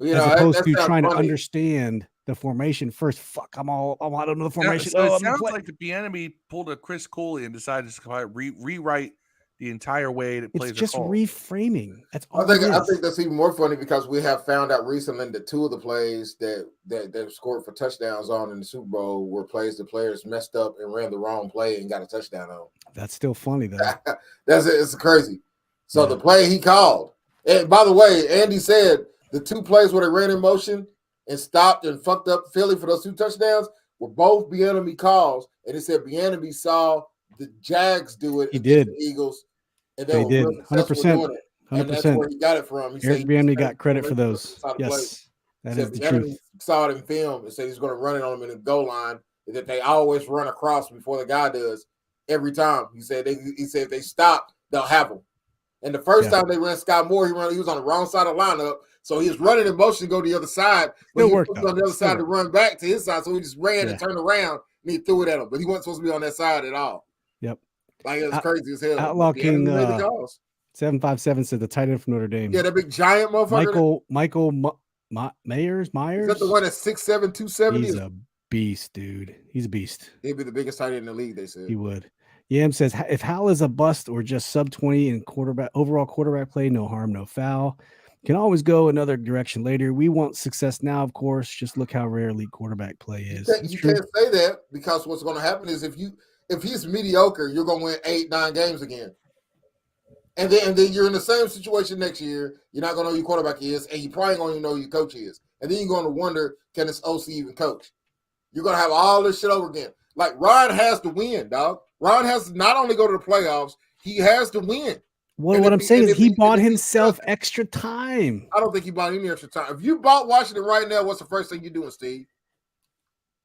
As opposed to trying to understand the formation first. Fuck, I don't know the formation. So it sounds like the Bienemy pulled a Chris Cooley and decided to rewrite the entire way that plays. It's just reframing. That's all. I think that's even more funny because we have found out recently that 2 of the plays that scored for touchdowns on in the Super Bowl were plays the players messed up and ran the wrong play and got a touchdown on. That's still funny though. It's crazy. So the play he called, and by the way, Andy said the 2 plays where they ran in motion and stopped and fucked up Philly for those 2 touchdowns were both Bienemy calls, and he said Bienemy saw the Jags do it. He did. The Eagles, and they did 100%. And that's where he got it from. He Eric Bienemy got credit for those. Yes, that is the truth. Saw it in film and said he's going to run it on him in the goal line. That they always run across before the guy does every time. He said if they stop, they'll have him. And the first time they ran Scott Moore, he was on the wrong side of the lineup. So he was running in motion to go to the other side. But he was on the other side to run back to his side. So he just ran and turned around and he threw it at him. But he wasn't supposed to be on that side at all. Yep. Like it was crazy as hell. Outlaw King 757 said the tight end from Notre Dame. Yeah, that big giant motherfucker. Michael Myers. Is that the one that's 6'7", 270? He's a beast, dude. He's a beast. He'd be the biggest tight end in the league, they said. He would. Yam says, if Hal is a bust or just sub 20 in overall quarterback play, no harm, no foul. Can always go another direction later. We want success now, of course. Just look how rare elite quarterback play is. You can't say that because what's going to happen is if he's mediocre, you're going to win 8-9 games again. And then you're in the same situation next year. You're not going to know who your quarterback is, and you probably going to know who your coach is. And then you're going to wonder, can this OC even coach? You're going to have all this shit over again. Like, Ron has to win, dog. Ron has to not only go to the playoffs, he has to win. Well, what I'm saying is he bought himself extra time. I don't think he bought any extra time. If you bought Washington right now, what's the first thing you're doing, Steve?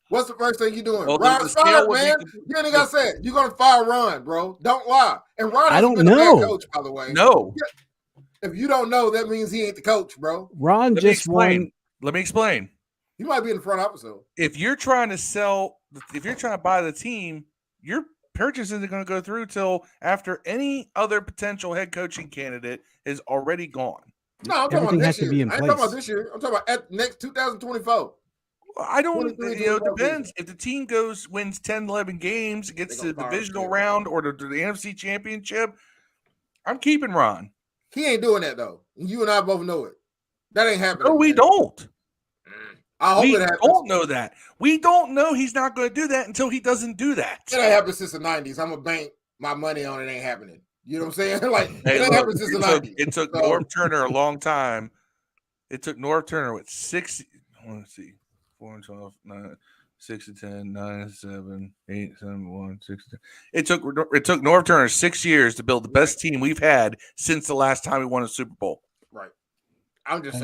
What's the first thing you're doing? Well, Ron fired, man. You ain't got said. You're going to fire Ron, bro. Don't lie. And Ron I don't know. Coach, by the way. No. If you don't know, that means he ain't the coach, bro. Ron just won. Let me explain. He might be in the front office, though. If you're trying to buy the team, your purchase isn't going to go through till after any other potential head coaching candidate is already gone. No, I'm talking about this year. I ain't talking about this year. I'm talking about next 2024. I don't, it depends. If the team wins 10, 11 games, gets to the divisional round or the NFC championship, I'm keeping Ron. He ain't doing that, though. You and I both know it. That ain't happening. No, we don't. I hope it happens. We don't know that. We don't know he's not going to do that until he doesn't do that. It ain't happened since the 90s. I'm going to bank my money on it ain't happening. You know what I'm saying? Like, it ain't happened since the 90s. It took Norv Turner a long time. It took Norv Turner with 6, let's see, 4 and 12, 9, 6 and 10, 9 and 7, 8, 7, 1, 6 and 10. It took Norv Turner 6 years to build the best team we've had since the last time we won a Super Bowl. Right. I'm just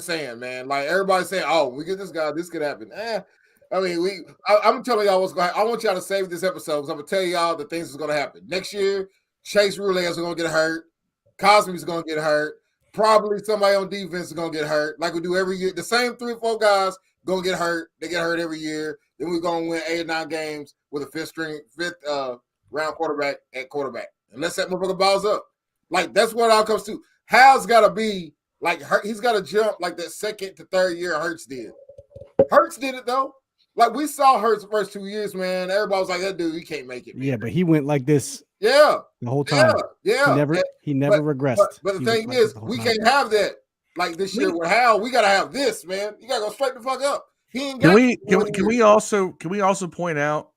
saying, man. Like, everybody's saying, oh, we get this guy, this could happen. I mean, I'm telling y'all what's going to happen. I want y'all to save this episode because I'm going to tell y'all the things that's going to happen. Next year, Chase Roulette is going to get hurt. Cosby's going to get hurt. Probably somebody on defense is going to get hurt, like we do every year. The same 3 or 4 guys going to get hurt. They get hurt every year. Then we're going to win 8 or 9 games with a fifth round quarterback at quarterback. Unless that motherfucker balls up. Like, that's what it all comes to. Hal's got to be like, he's got to jump like that second to third year Hurts did. Hurts did it, though. Like, we saw Hurts the first 2 years, man. Everybody was like, that dude, he can't make it, man. Yeah, but he went like this. Yeah. The whole time. Yeah. He never regressed. But the thing is, we can't have that. Like this year with Hal, we gotta have this, man. You gotta go straight the fuck up. He ain't got Can we also point out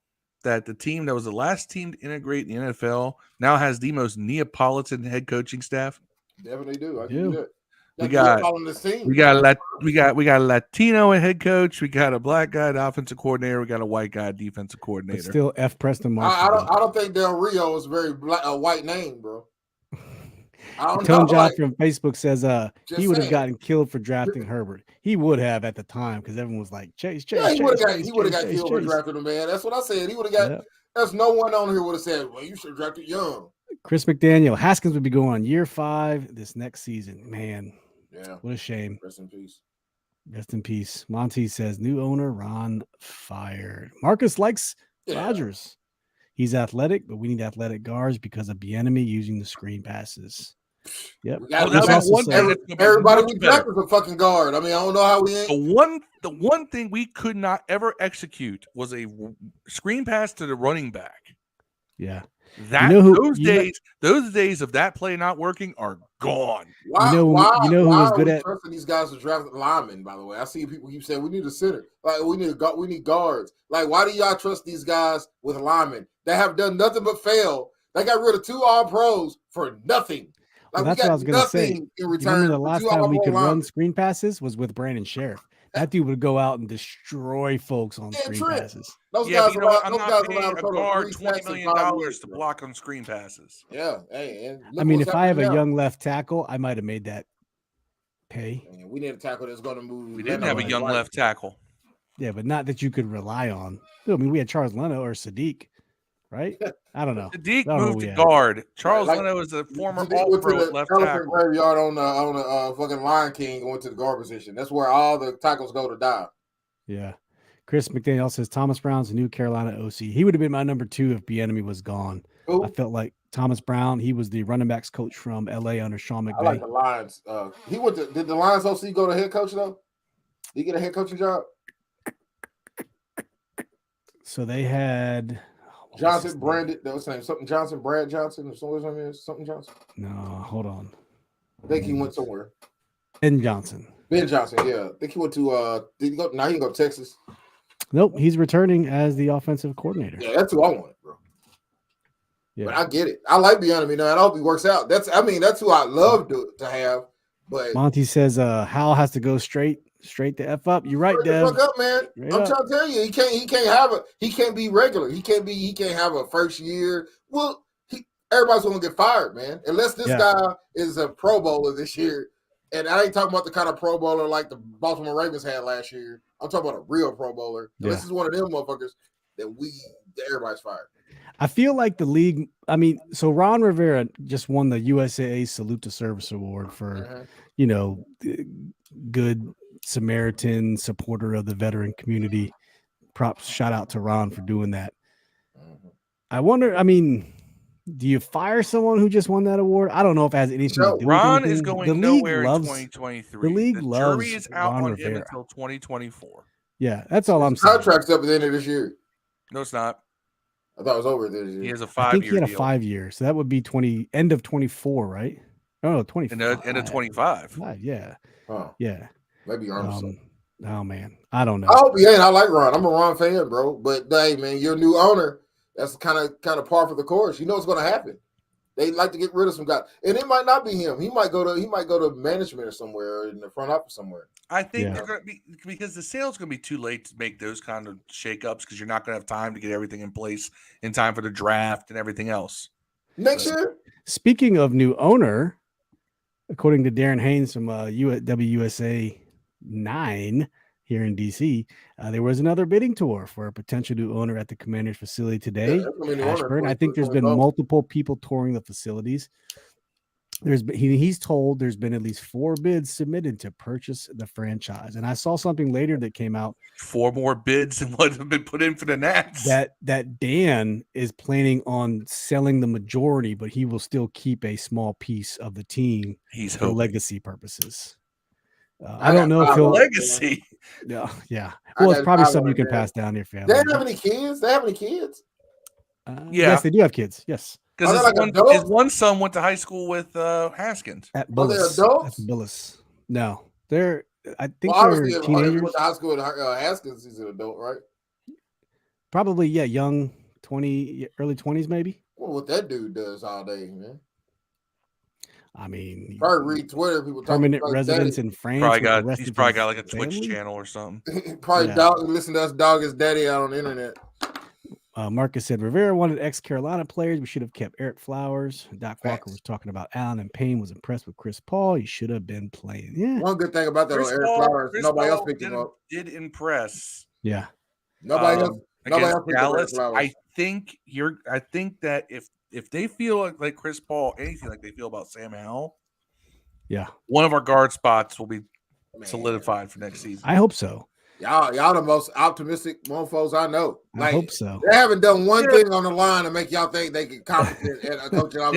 that the team that was the last team to integrate in the NFL now has the most Neapolitan head coaching staff? Definitely do. I do that. We got a Latino head coach. We got a black guy, the offensive coordinator. We got a white guy, defensive coordinator. But still, F. Preston Marshall. I don't think Del Rio is a white name, bro. Tone Job from Facebook says he would have gotten killed for drafting Herbert. He would have at the time because everyone was like Chase. Yeah, he would have got killed for drafting him, man. That's what I said. He would have got. Yeah. There's no one on here would have said, "Well, you should have drafted Young." Chris McDaniel, Haskins would be going on year 5 this next season. Man, yeah, what a shame. Rest in peace. Rest in peace. Monty says new owner Ron fired. Marcus likes Rodgers. He's athletic, but we need athletic guards because of Bienemy using the screen passes. Yep. Everybody we draft is a fucking guard. I mean, I don't know how we ain't. The one thing we could not ever execute was a screen pass to the running back. Yeah. Those days of that play not working are gone. Why who was good at trusting these guys to draft linemen? By the way, I see people keep saying we need a center, like we need guards. Like, why do y'all trust these guys with linemen that have done nothing but fail? They got rid of 2 All-Pros for nothing. Like, that's what I was going to say. In return, the last time we could run screen passes was with Brandon Sheriff. That dude would go out and destroy folks on screen Trent. passes. Those Yeah, guys but you know what? I'm those not guys paying allowed a to throw guard three $20 sacks in million 5 years, to bro. block on screen passes. Yeah, hey, and I mean, if I have a young left tackle, I might have made that pay. Man, we need a tackle that's going to move. We didn't have a young left tackle. Yeah, but not that you could rely on. I mean, we had Charles Leno or Sadiq, right? I don't know. Sadiq I don't know moved who we to had. guard. Charles Like, Leno is a former Sadiq went All-Pro to at the left elephant tackle. graveyard on the fucking Lion King, going to the guard position. That's where all the tackles go to die. Yeah. Chris McDaniel says Thomas Brown's a new Carolina OC. He would have been my number 2 if Bienemy was gone. Who? I felt like Thomas Brown, he was the running backs coach from LA under Sean McVay. I like the Lions. He went to, did the Lions OC go to head coach though? Did he get a head coaching job? So they had Johnson, Brandon, that was name something Johnson, Brad Johnson, or something Johnson. No, hold on. I think he went somewhere. Ben Johnson. Ben Johnson, yeah. I think he went to did he go? Now he can go to Texas. Nope, he's returning as the offensive coordinator. Yeah, that's who I want, bro. Yeah. But I get it. I like Bienemy, and I hope he works out. That's who I love to have. But Monty says Hal has to go straight the F up. You're right, Dev. Fuck up, man. Straight I'm up. trying to tell you, he can't be regular. He can't have a first year. Well, everybody's gonna get fired, man. Unless this guy is a Pro Bowler this year. And I ain't talking about the kind of Pro Bowler like the Baltimore Ravens had last year. I'm talking about a real Pro Bowler. Yeah. This is one of them motherfuckers that everybody's fired. I feel like the league, so Ron Rivera just won the USAA Salute to Service Award for, good Samaritan supporter of the veteran community. Props, shout out to Ron for doing that. I wonder, do you fire someone who just won that award? I don't know if it has anything to do Ron with anything. is going nowhere in 2023. The league loves jury is out Ron on Rivera. him until 2024. Yeah, that's all I'm saying. Contract's up at the end of this year. No, it's not. I thought it was over this year. He has a 5-year I think he had a deal. 5 year, so that would be end of 24, right? Oh, 25. End of 25. Yeah. Oh, yeah. Maybe Armstrong. Oh man, I don't know. I hope he ain't. I like Ron. I'm a Ron fan, bro. But hey, man, you're a new owner. That's kind of par for the course. You know what's going to happen. They like to get rid of some guys, and it might not be him. He might go to management or somewhere, or in the front office somewhere. I think they're going to be, because the sale's going to be too late to make those kind of shakeups, because you're not going to have time to get everything in place in time for the draft and everything else next year. Speaking of new owner, according to Darren Haynes from WUSA 9 here in DC, there was another bidding tour for a potential new owner at the Commander's facility today. Ashburn. I think there's been multiple people touring the facilities. He's told there's been at least 4 bids submitted to purchase the franchise. And I saw something later that came out. 4 more bids than what have been put in for the Nats. That Dan is planning on selling the majority, but he will still keep a small piece of the team for legacy purposes. I don't know if he'll legacy. Yeah. Well, it's probably something you can pass down to your family. They have any kids? Yes, they do have kids. Yes. Because his one son went to high school with Haskins. At Bullis. Adults? At Bullis. No, they're. I think obviously, they're teenagers. Went to high school with Haskins. He's an adult, right? Probably, yeah, young, early 20s, maybe. Well, what that dude does all day, man. Probably read Twitter. People permanent residence in France. He's probably got like a Twitch channel or something. Listen to us dog his daddy out on the internet. Marcus said Rivera wanted ex-Carolina players. We should have kept Eric Flowers. Doc Walker was talking about Allen, and Payne was impressed with Chris Paul. He should have been playing. Yeah. One good thing about that on Eric Flowers, nobody else picked him up. Did impress. Yeah. Nobody else picked Dallas. I think that if they feel like Chris Paul, anything like they feel about Sam Howell, one of our guard spots will be solidified for next season. I hope so. Y'all the most optimistic mofos I know. I hope so. They haven't done one thing on the line to make y'all think they can compete at a coaching line.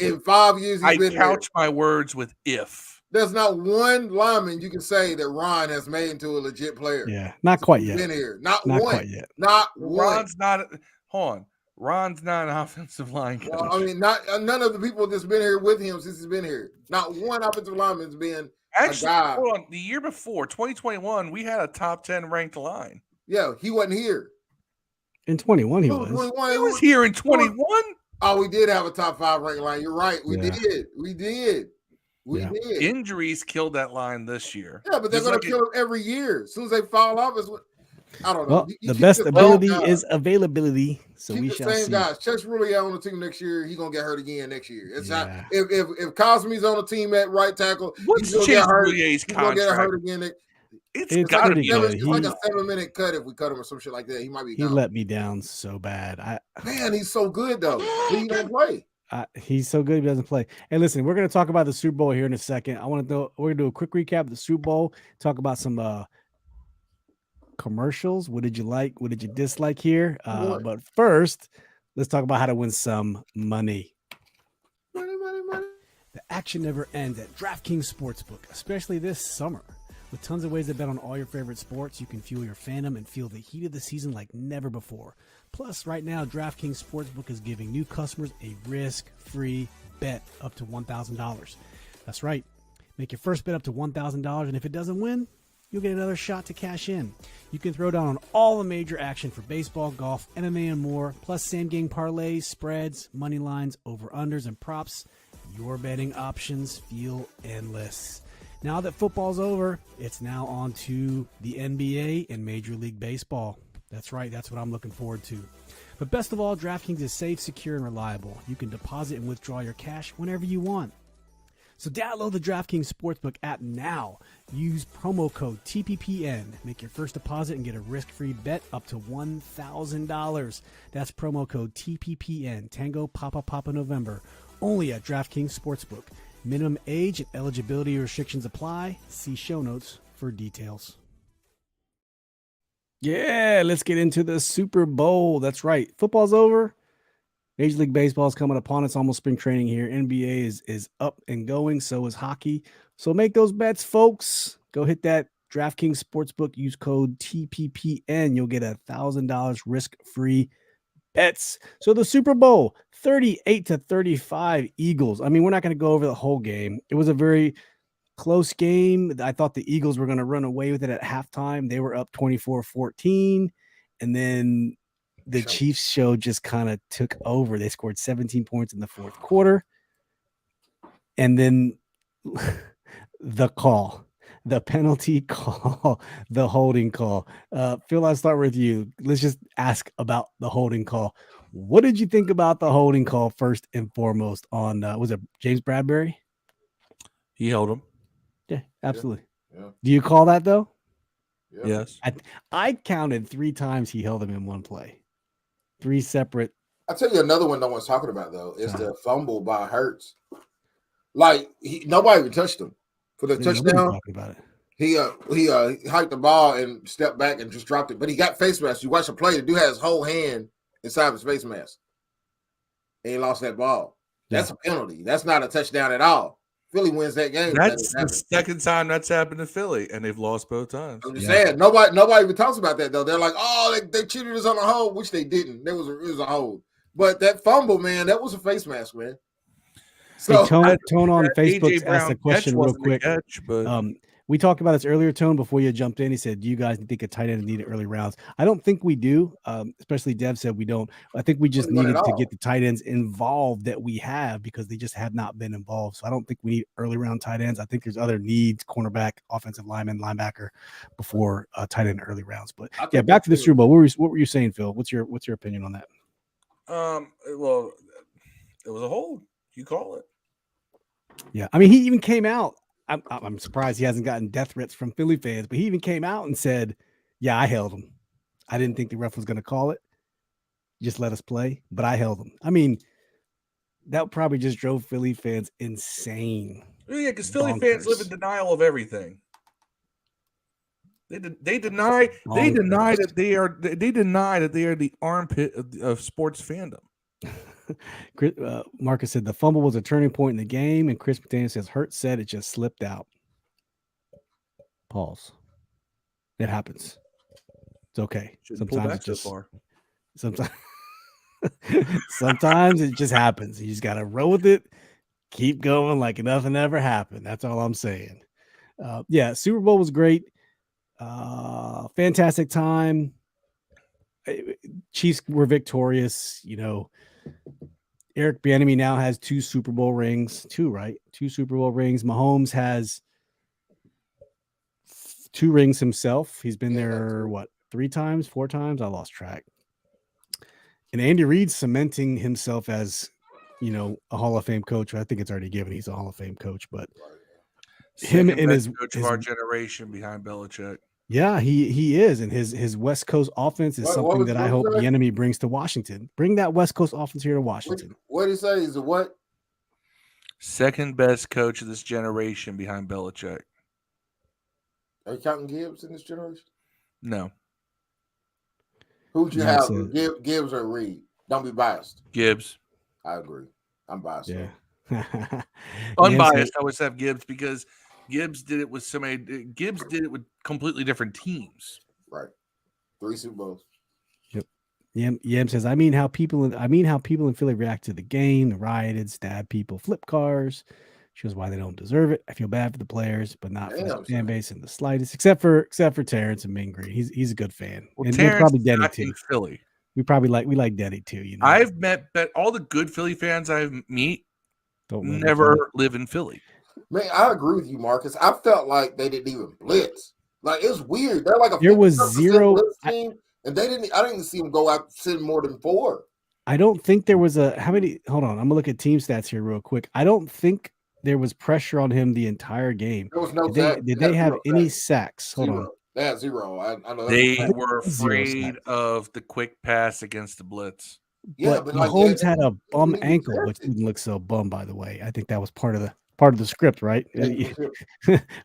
In 5 years, I couch my words with if. There's not one lineman you can say that Ron has made into a legit player. Yeah, not quite yet. Been here, not one. Quite yet. Not one. Ron's not. Hold on. Ron's not an offensive line coach. Well, none of the people that's been here with him since he's been here. Not one offensive lineman's been. Actually, hold on. The year before, 2021, we had a top 10 ranked line. Yeah, he wasn't here. In 21, he was. He was here in 21. Oh, we did have a top 5 ranked line. You're right. We did. We Yeah. did. Injuries killed that line this year. Yeah, but they're Just going like to kill him every year. As soon as they fall off, I don't know. Well, You the keep best the same ability guys. is availability. So Keep we the shall same see. guys. Chess Rullier on the team next year. He's gonna get hurt again next year. It's not Yeah. if Cosme's on the team at right tackle, What's he's gonna Chase get hurt. Roulier's He's gonna get contract? hurt again. It's It's got to pretty be. good. It's like a 7-minute cut if we cut him or some shit like that. He might be He gone. let me down so bad. Man, he's so good though. But he don't play. He's so good he doesn't play. Hey, listen, we're going to talk about the Super Bowl here in a second. We're going to do a quick recap of the Super Bowl, talk about some commercials. What did you like? What did you dislike here? But first, let's talk about how to win some money. Money. The action never ends at DraftKings Sportsbook, especially this summer. With tons of ways to bet on all your favorite sports, you can fuel your fandom and feel the heat of the season like never before. Plus, right now, DraftKings Sportsbook is giving new customers a risk-free bet up to $1,000. That's right. Make your first bet up to $1,000, and if it doesn't win, you'll get another shot to cash in. You can throw down on all the major action for baseball, golf, MMA, and more, plus same-game parlays, spreads, money lines, over-unders, and props. Your betting options feel endless. Now that football's over, it's now on to the NBA and Major League Baseball. That's right, that's what I'm looking forward to. But best of all, DraftKings is safe, secure, and reliable. You can deposit and withdraw your cash whenever you want. So download the DraftKings Sportsbook app now. Use promo code TPPN. Make your first deposit and get a risk-free bet up to $1,000. That's promo code TPPN, Tango Papa November. Only at DraftKings Sportsbook. Minimum age and eligibility restrictions apply. See show notes for details. Yeah, let's get into the Super Bowl. That's right. Football's over. Major League Baseball is coming upon us. Almost spring training here. NBA is up and going. So is hockey. So make those bets, folks. Go hit that DraftKings Sportsbook. Use code TPPN. You'll get $1,000 risk-free bets. So the Super Bowl, 38-35 Eagles. I mean, we're not going to go over the whole game. It was a very close game. I thought the Eagles were going to run away with it at halftime. They were up 24-14. And then the Chiefs show just kind of took over. They scored 17 points in the fourth quarter. And then the penalty call, the holding call. Phil, I'll start with you. Let's just ask about the holding call. What did you think about the holding call first and foremost on, was it James Bradbury? He held him. Yeah, absolutely. Yeah. Do you call that though? Yeah. Yes. I counted 3 times he held him in one play. 3 separate. I'll tell you another one no one's talking about though. Is the fumble by Hurts. Like nobody even touched him for the touchdown. Talking about it. He hiked the ball and stepped back and just dropped it. But he got face mask. You watch the play, the dude has his whole hand inside his face mask. And he lost that ball. That's a penalty. That's not a touchdown at all. Philly wins that game. That's the second time that's happened to Philly, and they've lost both times. I'm just saying, nobody even talks about that though. They're like, oh, they cheated us on a hold, which they didn't. It was a hold. But that fumble, man, that was a face mask, man. So hey, Tone on Facebook asked a question real quick. We talked about this earlier, Tone, before you jumped in. He said, do you guys think a tight end needed early rounds? I don't think we do. Especially Dev said we don't. I think we just needed to get the tight ends involved that we have because they just have not been involved. So I don't think we need early round tight ends. I think there's other needs, cornerback, offensive lineman, linebacker before tight end early rounds. But yeah, back to the Super Bowl. What were you saying, Phil? What's your opinion on that? Well, it was a hold. You call it. Yeah. I mean, he even came out. I'm surprised he hasn't gotten death threats from Philly fans, but he even came out and said, yeah, I held him. I didn't think the ref was going to call it. Just let us play, but I held him. I mean, that probably just drove Philly fans insane. Yeah, because Philly fans live in denial of everything. They deny that they are the armpit of sports fandom. Marcus said the fumble was a turning point in the game, and Chris McDaniel says Hurts said it just slipped out. Pause. It happens. It's okay. Sometimes it just sometimes it just happens. You just gotta roll with it, keep going like nothing ever happened. That's all I'm saying. Yeah, Super Bowl was great. Fantastic time. Chiefs were victorious. You know, Eric Bienemy now has 2 Super Bowl rings. 2, right? 2 Super Bowl rings. Mahomes has 2 rings himself. He's been there, 3 times, 4 times? I lost track. And Andy Reid's cementing himself as, a Hall of Fame coach. I think it's already given. He's a Hall of Fame coach, but him and his coach of our generation behind Belichick. Yeah, he is, and his West Coast offense is something that I hope Bienemy brings to Washington. Bring that West Coast offense here to Washington. What did he say? Is it what? Second best coach of this generation behind Belichick. Are you counting Gibbs in this generation? No. Who would you have? Gibbs or Reed? Don't be biased. Gibbs. I agree. I'm biased. Yeah. Unbiased, I would have Gibbs because Gibbs did it with Gibbs did it with completely different teams. Right. 3 Super Bowls. Yep. Yem says, I mean how people in Philly react to the game, the rioted, stab people, flip cars. Shows why they don't deserve it. I feel bad for the players, but not for the fan base in the slightest, except for Terrence and Mean Green. He's a good fan. Well, and Terrence probably Denny too. Philly. We like Denny too. I've met all the good Philly fans I've meet never live in Philly. Man, I agree with you, Marcus. I felt like they didn't even blitz. Like, it's weird. They're like there was 0 blitz team, and I didn't see them go out send more than 4. I don't think there was how many. Hold on, I'm gonna look at team stats here real quick. I don't think there was pressure on him the entire game. There was no did they have any sacks? Hold on. They had 0. I know they were afraid of the quick pass against the blitz. Yeah, but Mahomes had a bum ankle, which didn't look so bum, by the way. I think that was part of the script, right?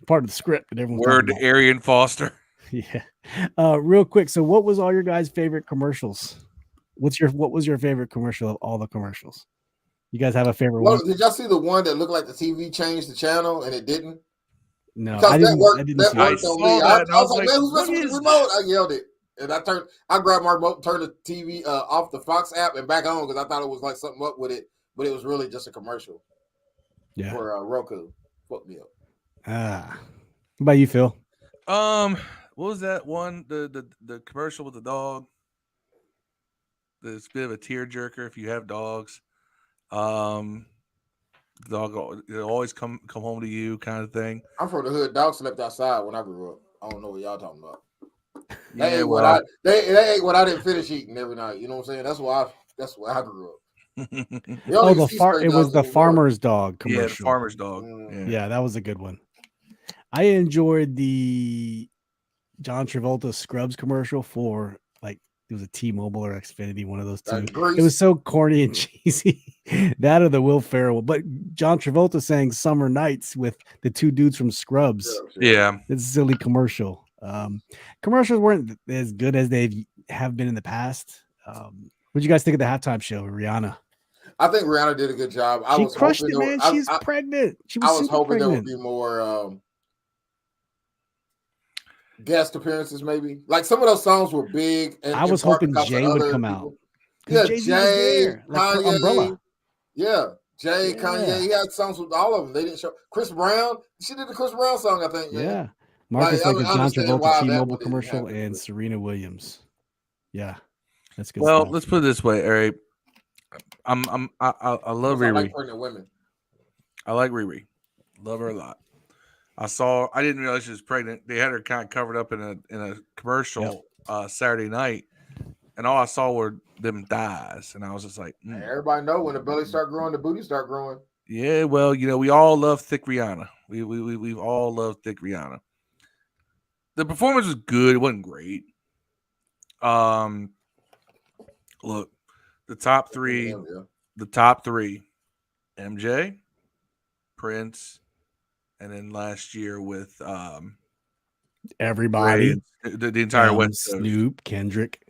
Part of the script. And word to Arian Foster. Yeah. Real quick. So, what was all your guys' favorite commercials? What was your favorite commercial of all the commercials? You guys have a favorite one? Did y'all see the one that looked like the TV changed the channel and it didn't? No, I didn't. I didn't see that worked on me. I was like, man, who's messing with the remote? I yelled it. And I grabbed my remote, turned the TV off the Fox app and back on because I thought it was like something up with it, but it was really just a commercial. Yeah. For Roku. Fuck me up. What about you, Phil? What was that one? The commercial with the dog. It's a bit of a tearjerker if you have dogs. The dog always come home to you kind of thing. I'm from the hood. Dogs slept outside when I grew up. I don't know what y'all talking about. They ate what I didn't finish eating every night. You know what I'm saying? That's why I grew up. It was the farmer's dog commercial. Yeah, the farmer's dog. Yeah, that was a good one. I enjoyed the John Travolta Scrubs commercial for it was a T-Mobile or Xfinity, one of those two. It was so corny and cheesy. That or the Will Ferrell. But John Travolta sang Summer Nights with the 2 dudes from Scrubs. Yeah. It's a silly commercial. Commercials weren't as good as they have been in the past. What did you guys think of the halftime show with Rihanna? I think Rihanna did a good job. She crushed it, man. She's pregnant. I was hoping there would be more guest appearances, maybe. Like some of those songs were big. And I was hoping Jay would come out. Yeah, Jay, Kanye. Umbrella. Yeah, Jay, Kanye. He had songs with all of them. They didn't show Chris Brown. She did the Chris Brown song, I think. Man. Yeah. Marcus a John Travolta T-Mobile commercial and Serena Williams. Yeah, that's good. Well, stuff. let's put it this way, Eric. I love Riri. I like pregnant women. I like Riri. Love her a lot. I didn't realize she was pregnant. They had her kind of covered up in a commercial Saturday night, and all I saw were them thighs, and I was just like, Everybody know when the belly start growing, the booty start growing. Yeah, well, we all love thick Rihanna. We all love thick Rihanna. The performance was good. It wasn't great. Look, the top three, MJ, Prince, and then last year with everybody, the entire West Coast. Snoop, Kendrick,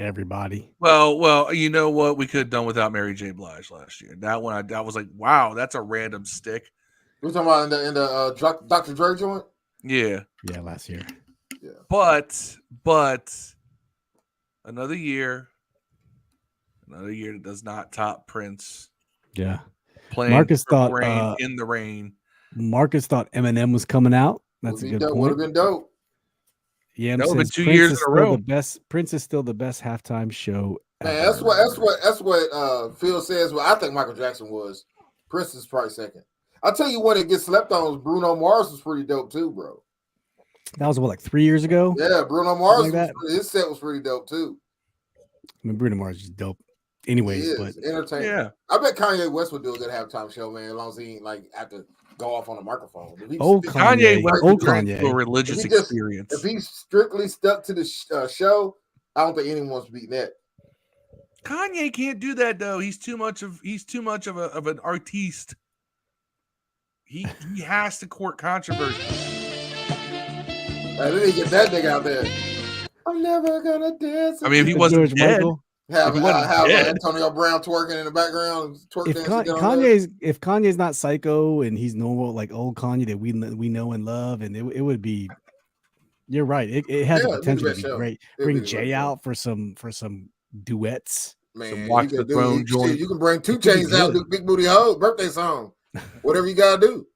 everybody. Well, you know what? We could have done without Mary J. Blige last year. That one, I was like, wow, that's a random stick. You're talking about in the Dr. Dre joint? Yeah, last year. Yeah, but another year that does not top Prince. Yeah, playing Marcus thought in the rain. Marcus thought Eminem was coming out. That's a good point. Would have been dope. Yeah, that would have been 2 years in a row. Prince is still the best halftime show Man, that's what Phil says. Well, I think Michael Jackson was. Prince is probably second. I'll tell you one that gets slept on is Bruno Mars was pretty dope too, bro. That was what, like 3 years ago? Yeah, Bruno Mars like his set was pretty dope too. I mean, Bruno Mars is dope. Anyways, but entertaining. Yeah. I bet Kanye West would do a good halftime show, man, as long as he ain't like have to go off on the microphone. Kanye West would turn into a religious experience. If he's strictly stuck to the show, I don't think anyone's beating that. Kanye can't do that though. He's too much of an artiste. He has to court controversy. Then he get that nigga out there. I'm never gonna dance. I mean, if he wasn't dead, have Antonio Brown twerking in the background. If Kanye's not psycho and he's normal, like old Kanye that we know and love, and it would be. You're right. It has the potential to be great. Bring Jay out for some duets. Man, Watch the Throne joint. You can bring 2 Chainz out, do Big Booty Ho birthday song. Whatever you gotta do.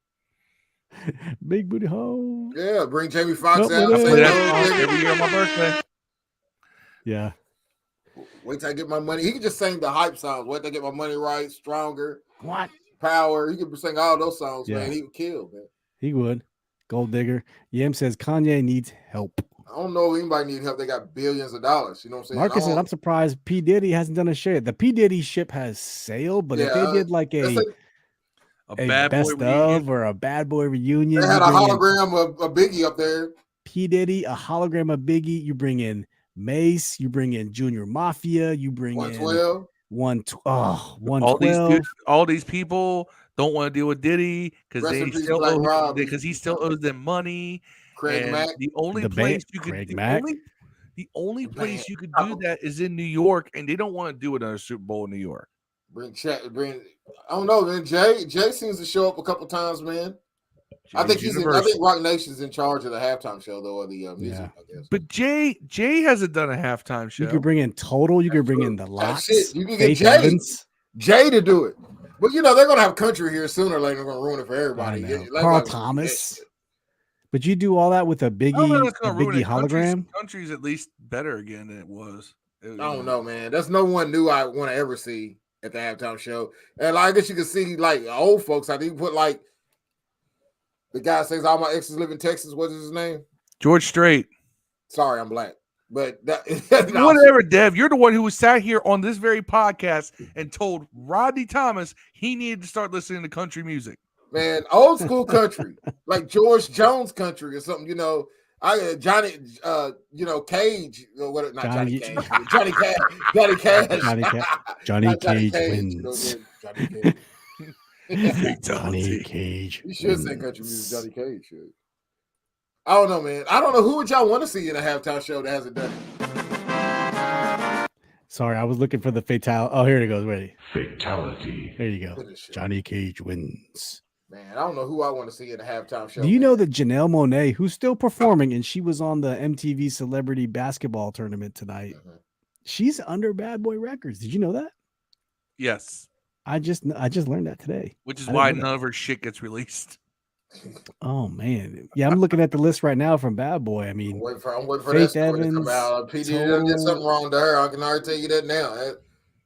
Big Booty Ho. Yeah, bring Jamie Foxx out. Every year on my birthday. Yeah. Wait till I get my money. He can just sing the hype songs. Wait till I get my money right, stronger. What? Power. He could sing all those songs, man. He would kill, man. He would. Gold digger. Yam says Kanye needs help. I don't know if anybody needs help. They got billions of dollars. You know what I'm saying? Marcus said, I'm surprised P. Diddy hasn't done a shit. The P. Diddy ship has sailed, but if they did like a bad best boy of or a bad boy reunion, they had a hologram of Biggie up there. P. Diddy, a hologram of Biggie. You bring in Mace, you bring in Junior Mafia, you bring 112. in 112. All these people don't want to deal with Diddy because he still owes them money. Craig Mack. The only place you could do that is in New York, and they don't want to do another Super Bowl in New York. I don't know, man. Jay seems to show up a couple times, man. I think Rock Nation's in charge of the halftime show, though, or the music. I guess. But Jay hasn't done a halftime show. You could bring in Total. You could bring in the Locks. You can get Jay to do it. But they're gonna have country here sooner or later. They're gonna ruin it for everybody. Carl Thomas. But you do all that with a Biggie hologram. Country's at least better again than it was. I don't know, man. There's no one new I want to ever see at the halftime show. And I guess you can see like old folks. I think put like the guy says all my exes live in Texas. What is his name? George Strait. Sorry, I'm black. But whatever, Dev. You're the one who was sat here on this very podcast and told Rodney Thomas he needed to start listening to country music. Man, old school country, like George Jones country or something, Johnny Cage, Johnny Cage wins. Johnny Cage. You should say country music, Johnny Cage should. I don't know, man. I don't know who would y'all want to see in a halftime show that hasn't done it. Sorry, I was looking for the fatality. Oh, here it goes. Ready? Fatality. There you go. Johnny Cage wins. Man, I don't know who I want to see in a halftime show. Do you know that Janelle Monáe, who's still performing, and she was on the MTV Celebrity Basketball Tournament tonight, she's under Bad Boy Records. Did you know that? Yes. I just learned that today. Which is why none of her shit gets released. Oh man, yeah, I'm looking at the list right now from Bad Boy. I mean, I'm waiting for that story to come out. PD did something wrong to her. I can already tell you that now.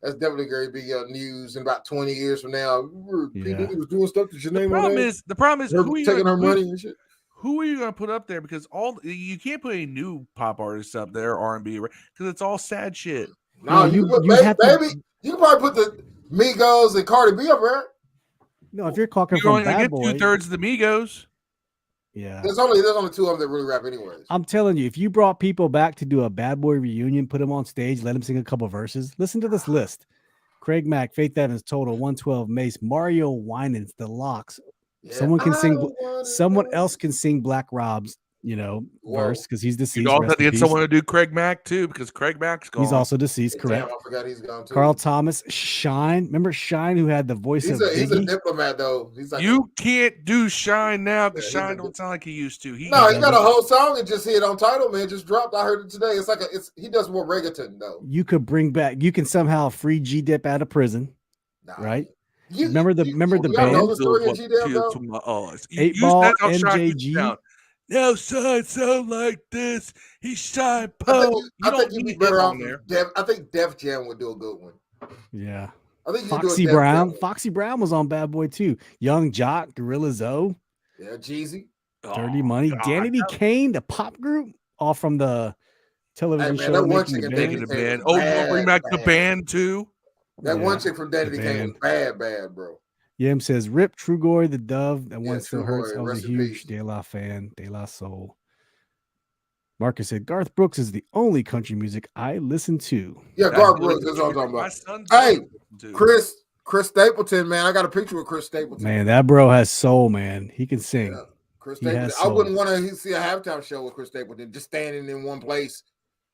That's definitely going to be news in about 20 years from now. PD was doing stuff to Janelle Monáe. The problem is who taking her money and shit. Who are you going to put up there? Because you can't put any new pop artists up there, R&B, because it's all sad shit. No, you can probably put the Migos and Cardi B up there. No, if you're talking from Bad Boy, 2/3 of the Migos. Yeah, there's only 2 of them that really rap anyways. I'm telling you, if you brought people back to do a Bad Boy reunion, put them on stage, let them sing a couple verses. Listen to this list: Craig Mack, Faith Evans, Total, 112, Mace, Mario Winans, The Locks. Yeah. Someone else can sing Black Rob's verse because he's deceased. You also have to get someone to do Craig Mack too, because Craig Mack's gone. He's also deceased, correct? Damn, I forgot he's gone too. Carl Thomas, Shine. Remember Shine, who had the voice of Biggie? He's a diplomat though. He's like you can't do Shine now because Shine don't sound like he used to. He got a whole song and just hit on title, man. Just dropped. I heard it today. It's he does more reggaeton though. You could bring back. You can somehow free G Dip out of prison, right? Remember the band? Know the story of G-Dip, 8 Ball, MJG. No, son, sound like this. He's shy, I Poe. think, You I don't think you'd be need better him off. on there. I think Def Jam would do a good one. Yeah. I think you do a Foxy Def Brown. Jam. Foxy Brown was on Bad Boy too. Young Jock, Gorilla Zoe, Yeah, Jeezy. Dirty Oh, Money, God. Danny B. Kane, the pop group, all from the television Hey, man, show that one Making chick the in Band. Danny Making the B. Kane band. was Oh, you want to bring back the bad. band too? That Yeah, one chick from Danny the B. Kane was bad, bro. Yam says, Rip, Trugoy, the Dove, that Yeah, one still hurts. Trugoy, I was a rest in huge peace. De La fan, De La Soul. Marcus said, Garth Brooks is the only country music I listen to. Yeah, That's Garth really Brooks. That's what I'm talking my about. son's Hey, too. Chris Stapleton, man. I got a picture with Chris Stapleton. Man, that bro has soul, man. He can sing. Yeah, Chris He Stapleton. has I soul. wouldn't want to see a halftime show with Chris Stapleton just standing in one place.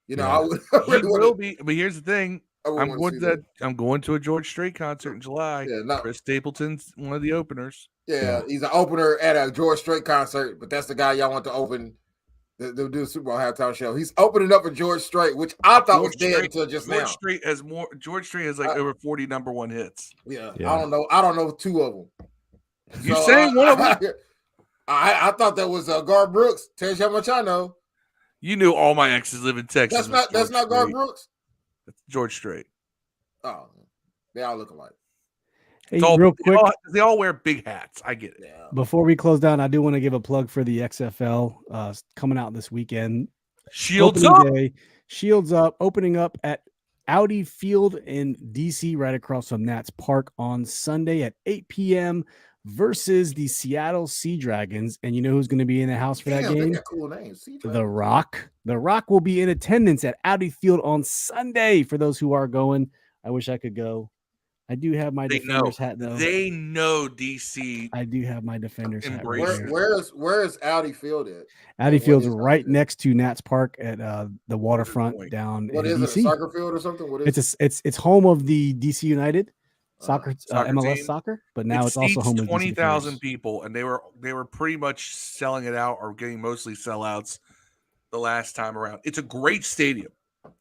You know, Yeah. I would. He will be, but here's the thing. I'm going to a George Strait concert in July. Yeah, Chris Stapleton's one of the openers. Yeah, he's an opener at a George Strait concert, but that's the guy y'all want to open the do the Super Bowl halftime show. He's opening up for George Strait, which I thought was dead until just now. George Strait has like over 40 #1 hits. Yeah, I don't know. I don't know two of them. You saying one of them? I thought that was Garth Brooks. Tells you how much I know. You knew all my exes live in Texas. That's not Garth Brooks. That's George Strait. Oh, they all look alike. Hey, real quick, they all wear big hats. I get it. Yeah. Before we close down, I do want to give a plug for the XFL coming out this weekend. Shields Up, opening up at Audi Field in DC, right across from Nats Park on Sunday at 8 p.m. versus the Seattle Sea Dragons. And you know who's going to be in the house for that game? Cool name. The Rock. The Rock will be in attendance at Audi Field on Sunday for those who are going. I wish I could go. I do have my Defenders hat though. They know DC. I do have my Defenders hat. Where's Audi Field at? Audi Field's right next to Nats Park at the waterfront down in DC. What is it? A soccer field or something? What is it's home of the DC United soccer MLS team. soccer, but now it's also home of 20,000 people, and they were pretty much selling it out or getting mostly sellouts the last time around. It's a great stadium.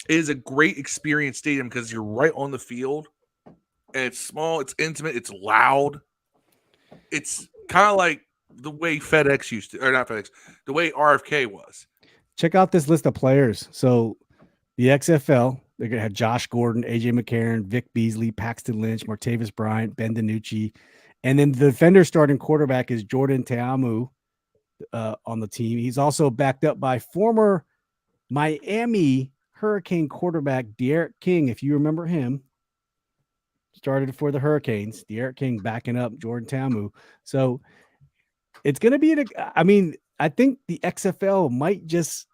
It is a great experience stadium because you're right on the field. And it's small, it's intimate, it's loud. It's kind of like the way FedEx used to, or not FedEx, the way RFK was. Check out this list of players. So the XFL, they're going to have Josh Gordon, AJ McCarron, Vic Beasley, Paxton Lynch, Martavis Bryant, Ben DiNucci. And then the Defender starting quarterback is Jordan Ta'amu on the team. He's also backed up by former Miami Hurricane quarterback De'Aaron King, if you remember him. Started for the Hurricanes. De'Aaron King backing up Jordan Ta'amu. So it's going to be I think the XFL might just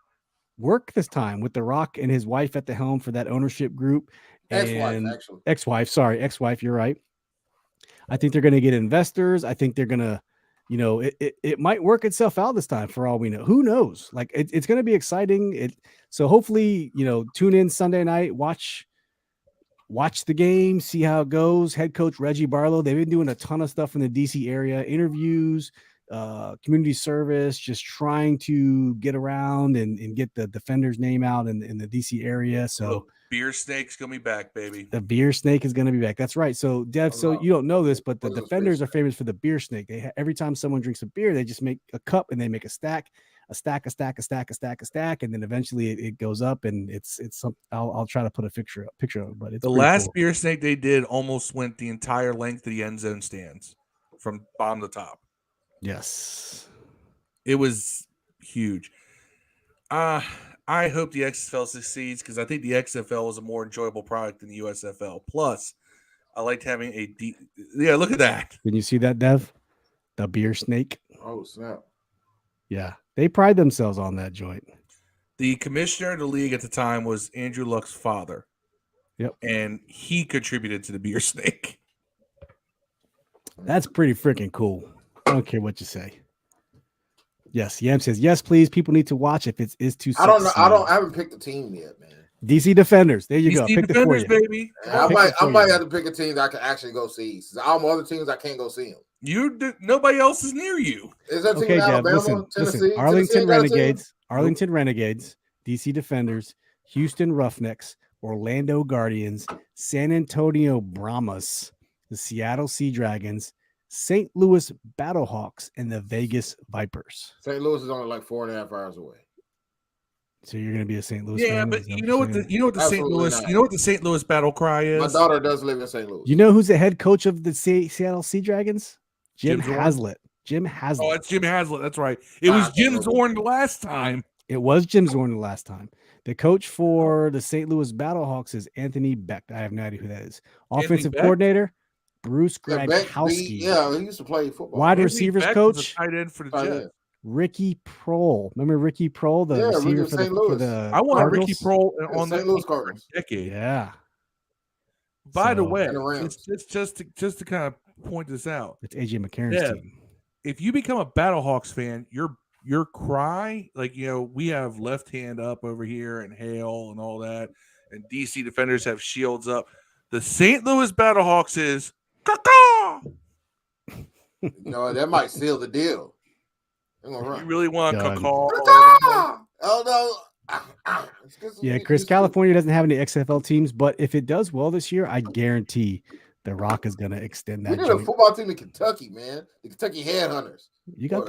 work this time with The Rock and his wife at the helm for that ownership group. Ex-wife, you're right. I think they're going to get investors. I think they're going to, it might work itself out this time for all we know. Who knows? Like it's going to be exciting. So hopefully, tune in Sunday night, watch the game, see how it goes. Head coach Reggie Barlow, they've been doing a ton of stuff in the DC area, interviews, community service, just trying to get around and get the Defenders name out in the DC area. So Beer Snake's gonna be back, baby. The Beer Snake is gonna be back. That's right. So Dev, so you don't know this, but the Defenders are famous for the Beer Snake. Every time someone drinks a beer, they just make a cup and they make a stack, and then eventually it goes up, and it's some. I'll try to put a picture of it, but it's the last Beer Snake they did almost went the entire length of the end zone stands from bottom to top. Yes, it was huge. I hope the XFL succeeds because I think the XFL is a more enjoyable product than the USFL. Plus, I liked having look at that. Can you see that, Dev? The Beer Snake. Oh snap! Yeah, they pride themselves on that joint. The commissioner of the league at the time was Andrew Luck's father. Yep. And he contributed to the Beer Snake. That's pretty freaking cool. I don't care what you say. Yes, Yam says, yes, please. People need to watch if it's too I don't know. I haven't picked a team yet, man. DC Defenders. There you DC go. Pick Defenders, it for you. baby. I might have to pick a team that I can actually go see. All my other teams, I can't go see them. Nobody else is near you. Is that team in Alabama, Tennessee? Arlington Renegades, DC Defenders, Houston Roughnecks, Orlando Guardians, San Antonio Brahmas, the Seattle Sea Dragons, St. Louis Battlehawks and the Vegas Vipers. St. Louis is only like 4.5 hours away. So you're going to be a St. Louis Yeah, fan? but Is that you know what you're the saying? St. Louis battle cry is? My daughter does live in St. Louis. You know who's the head coach of the Seattle Sea Dragons? Jim Jim Zorn? Haslett. Jim Haslett. Oh, it's Jim Haslett. That's right. It was Jim Zorn the last time. It was Jim Zorn the last time. The coach for the St. Louis Battlehawks is Anthony Beck. I have no idea who that is. Offensive coordinator, Bruce Gradkowski. Yeah, he used to play football. Wide receivers coach, tight end for the Jets. Ricky Prohl. Remember Ricky Prohl, the receiver for the I want Cardinals? Ricky Prohl on St. that Louis for a Cardinals. decade. Yeah. By the way, it's just to kind of point this out. It's AJ McCarron's team. If you become a Battlehawks fan, your cry, like, you know, we have left hand up over here and hail and all that, and DC defenders have shields up. The St. Louis Battlehawks is caw. No, that might seal the deal. You really want caw? Oh no. Yeah, Chris, California doesn't have any XFL teams, but if it does well this year, I guarantee the Rock is going to extend that. We need a football team in Kentucky, man. The Kentucky Headhunters. You got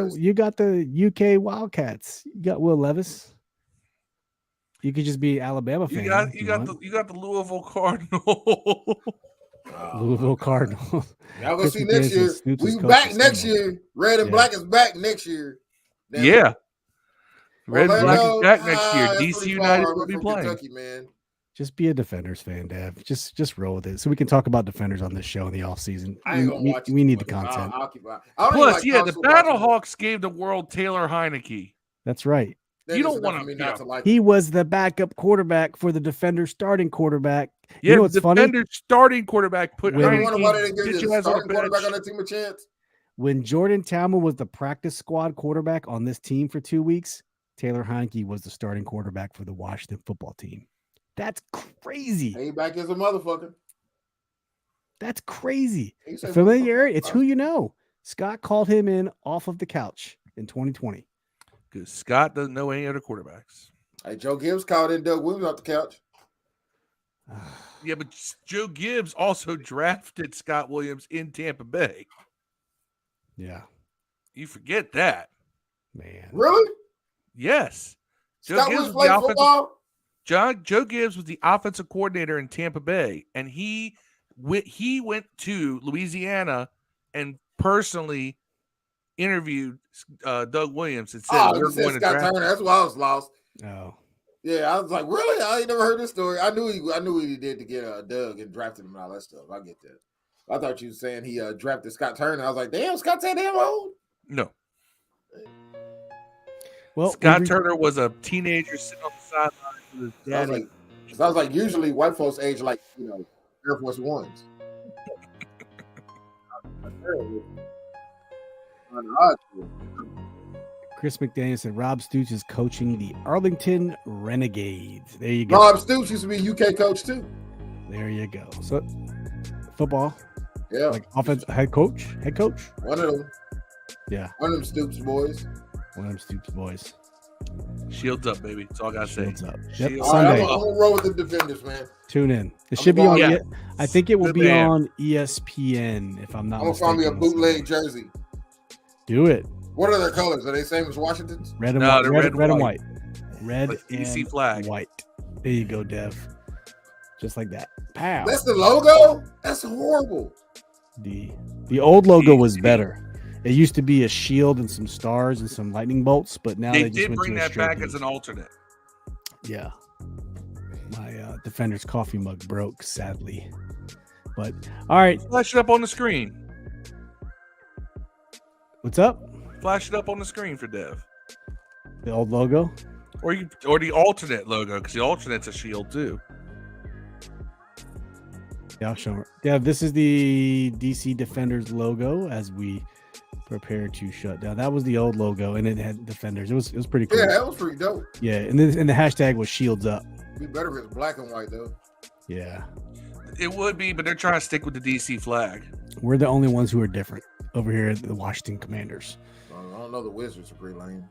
the UK Wildcats. You got Will Levis. You could just be Alabama fan. You got the Louisville Cardinals. Louisville Cardinals. Y'all gonna see next year. We back next year. Red and black is back next year. Yeah. Red and black is back next year. DC United will be playing. Kentucky, man. Just be a Defenders fan, Dev. Just roll with it, so we can talk about Defenders on this show in the off season. We need the content. Plus, the Battlehawks gave the world Taylor Heineke. That's right. You don't want to like he was the backup quarterback for the Defenders starting quarterback. Yeah, you know what's the Defenders starting quarterback put Heineke. Why did they give the starting quarterback on that team a chance? When Jordan Talmadge was the practice squad quarterback on this team for 2 weeks, Taylor Heineke was the starting quarterback for the Washington football team. That's crazy. He back as a motherfucker. That's crazy. Familiarity, it's who you know. Scott called him in off of the couch in 2020. Because Scott doesn't know any other quarterbacks. Hey, Joe Gibbs called in Doug Williams off the couch. Yeah, but Joe Gibbs also drafted Scott Williams in Tampa Bay. Yeah. You forget that. Man. Really? Yes. Scott Williams played football? Joe Gibbs was the offensive coordinator in Tampa Bay, and he went to Louisiana and personally interviewed Doug Williams and said, "We're going to draft Turner." That's why I was lost. Oh, yeah, I was like, "Really? I ain't never heard this story." I knew what he did to get Doug and drafted him and all that stuff. I get that. I thought you were saying he drafted Scott Turner. I was like, "Damn, Scott's that damn old?" No. Well, Scott Turner was a teenager sitting on the sideline with his daddy. I was like, usually white folks age like, Air Force Ones. Chris McDaniel said Rob Stoops is coaching the Arlington Renegades. There you go. Rob Stoops used to be a UK coach too. There you go. So football. Yeah. Like offense head coach. One of them. Yeah. One of them Stoops boys. Shields up, baby. That's all I gotta say. Shields up. Yep. Sunday. I'm gonna roll with the Defenders, man. Tune in. It should be on. Yeah. I think it will be on ESPN if I'm not mistaken. I'm gonna find me a bootleg jersey. Do it. What are their colors? Are they same as Washington's? Red and white. Red and white. Red like and DC flag. White. There you go, Dev. Just like that. Pow. That's the logo? That's horrible. The old logo was better. It used to be a shield and some stars and some lightning bolts, but now they just did went bring to that back as an alternate. Yeah. My Defender's coffee mug broke, sadly. But all right. Flash it up on the screen. What's up? Flash it up on the screen for Dev. The old logo? Or the alternate logo, because the alternate's a shield too. Yeah, I'll show her. Dev, this is the DC Defenders logo as we prepare to shut down. That was the old logo, and it had Defenders. It was pretty cool. Yeah, that was pretty dope. Yeah, and the hashtag was Shields Up. It'd be better if it's black and white though. Yeah. It would be, but they're trying to stick with the DC flag. We're the only ones who are different over here at the Washington Commanders. I don't know. The Wizards are pretty lame.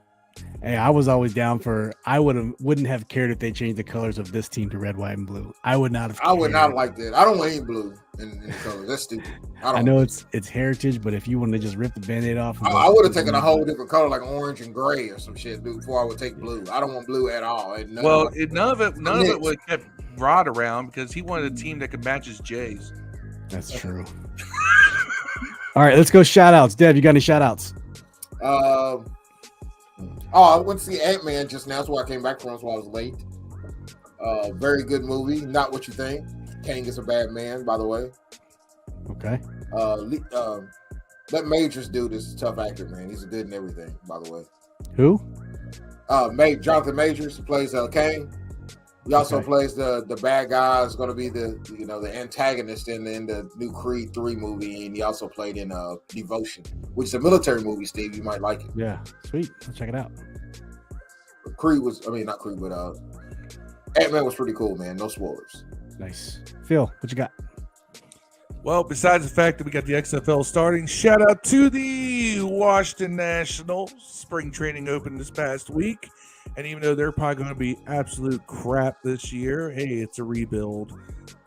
Hey, I was always down for. I wouldn't have cared if they changed the colors of this team to red, white, and blue. I would not have. I would not like that. I don't want any blue in the color. That's stupid. I know it's heritage, but if you want to just rip the Band-Aid off, I would have taken a whole different color, like orange and gray or some shit, dude, before I would take blue. I don't want blue at all. None of it would have kept Rod around because he wanted a team that could match his Jays. That's true. All right, let's go shout outs. Dev, you got any shout outs? I went to see Ant-Man just now. That's where I came back from, so I was late. Very good movie. Not what you think. Kang is a bad man, by the way. Okay. That Majors dude is a tough actor, man. He's good in everything, by the way. Who? Jonathan Majors plays Kang. He also plays the bad guy. Is going to be the antagonist in the new Creed 3 movie, and he also played in Devotion, which is a military movie. Steve, you might like it. Yeah, sweet. Let's check it out. Not Creed, but Ant-Man was pretty cool, man. No spoilers. Nice. Phil, what you got? Well, besides the fact that we got the XFL starting, shout out to the Washington Nationals. Spring training opened this past week. And even though they're probably going to be absolute crap this year, hey, it's a rebuild.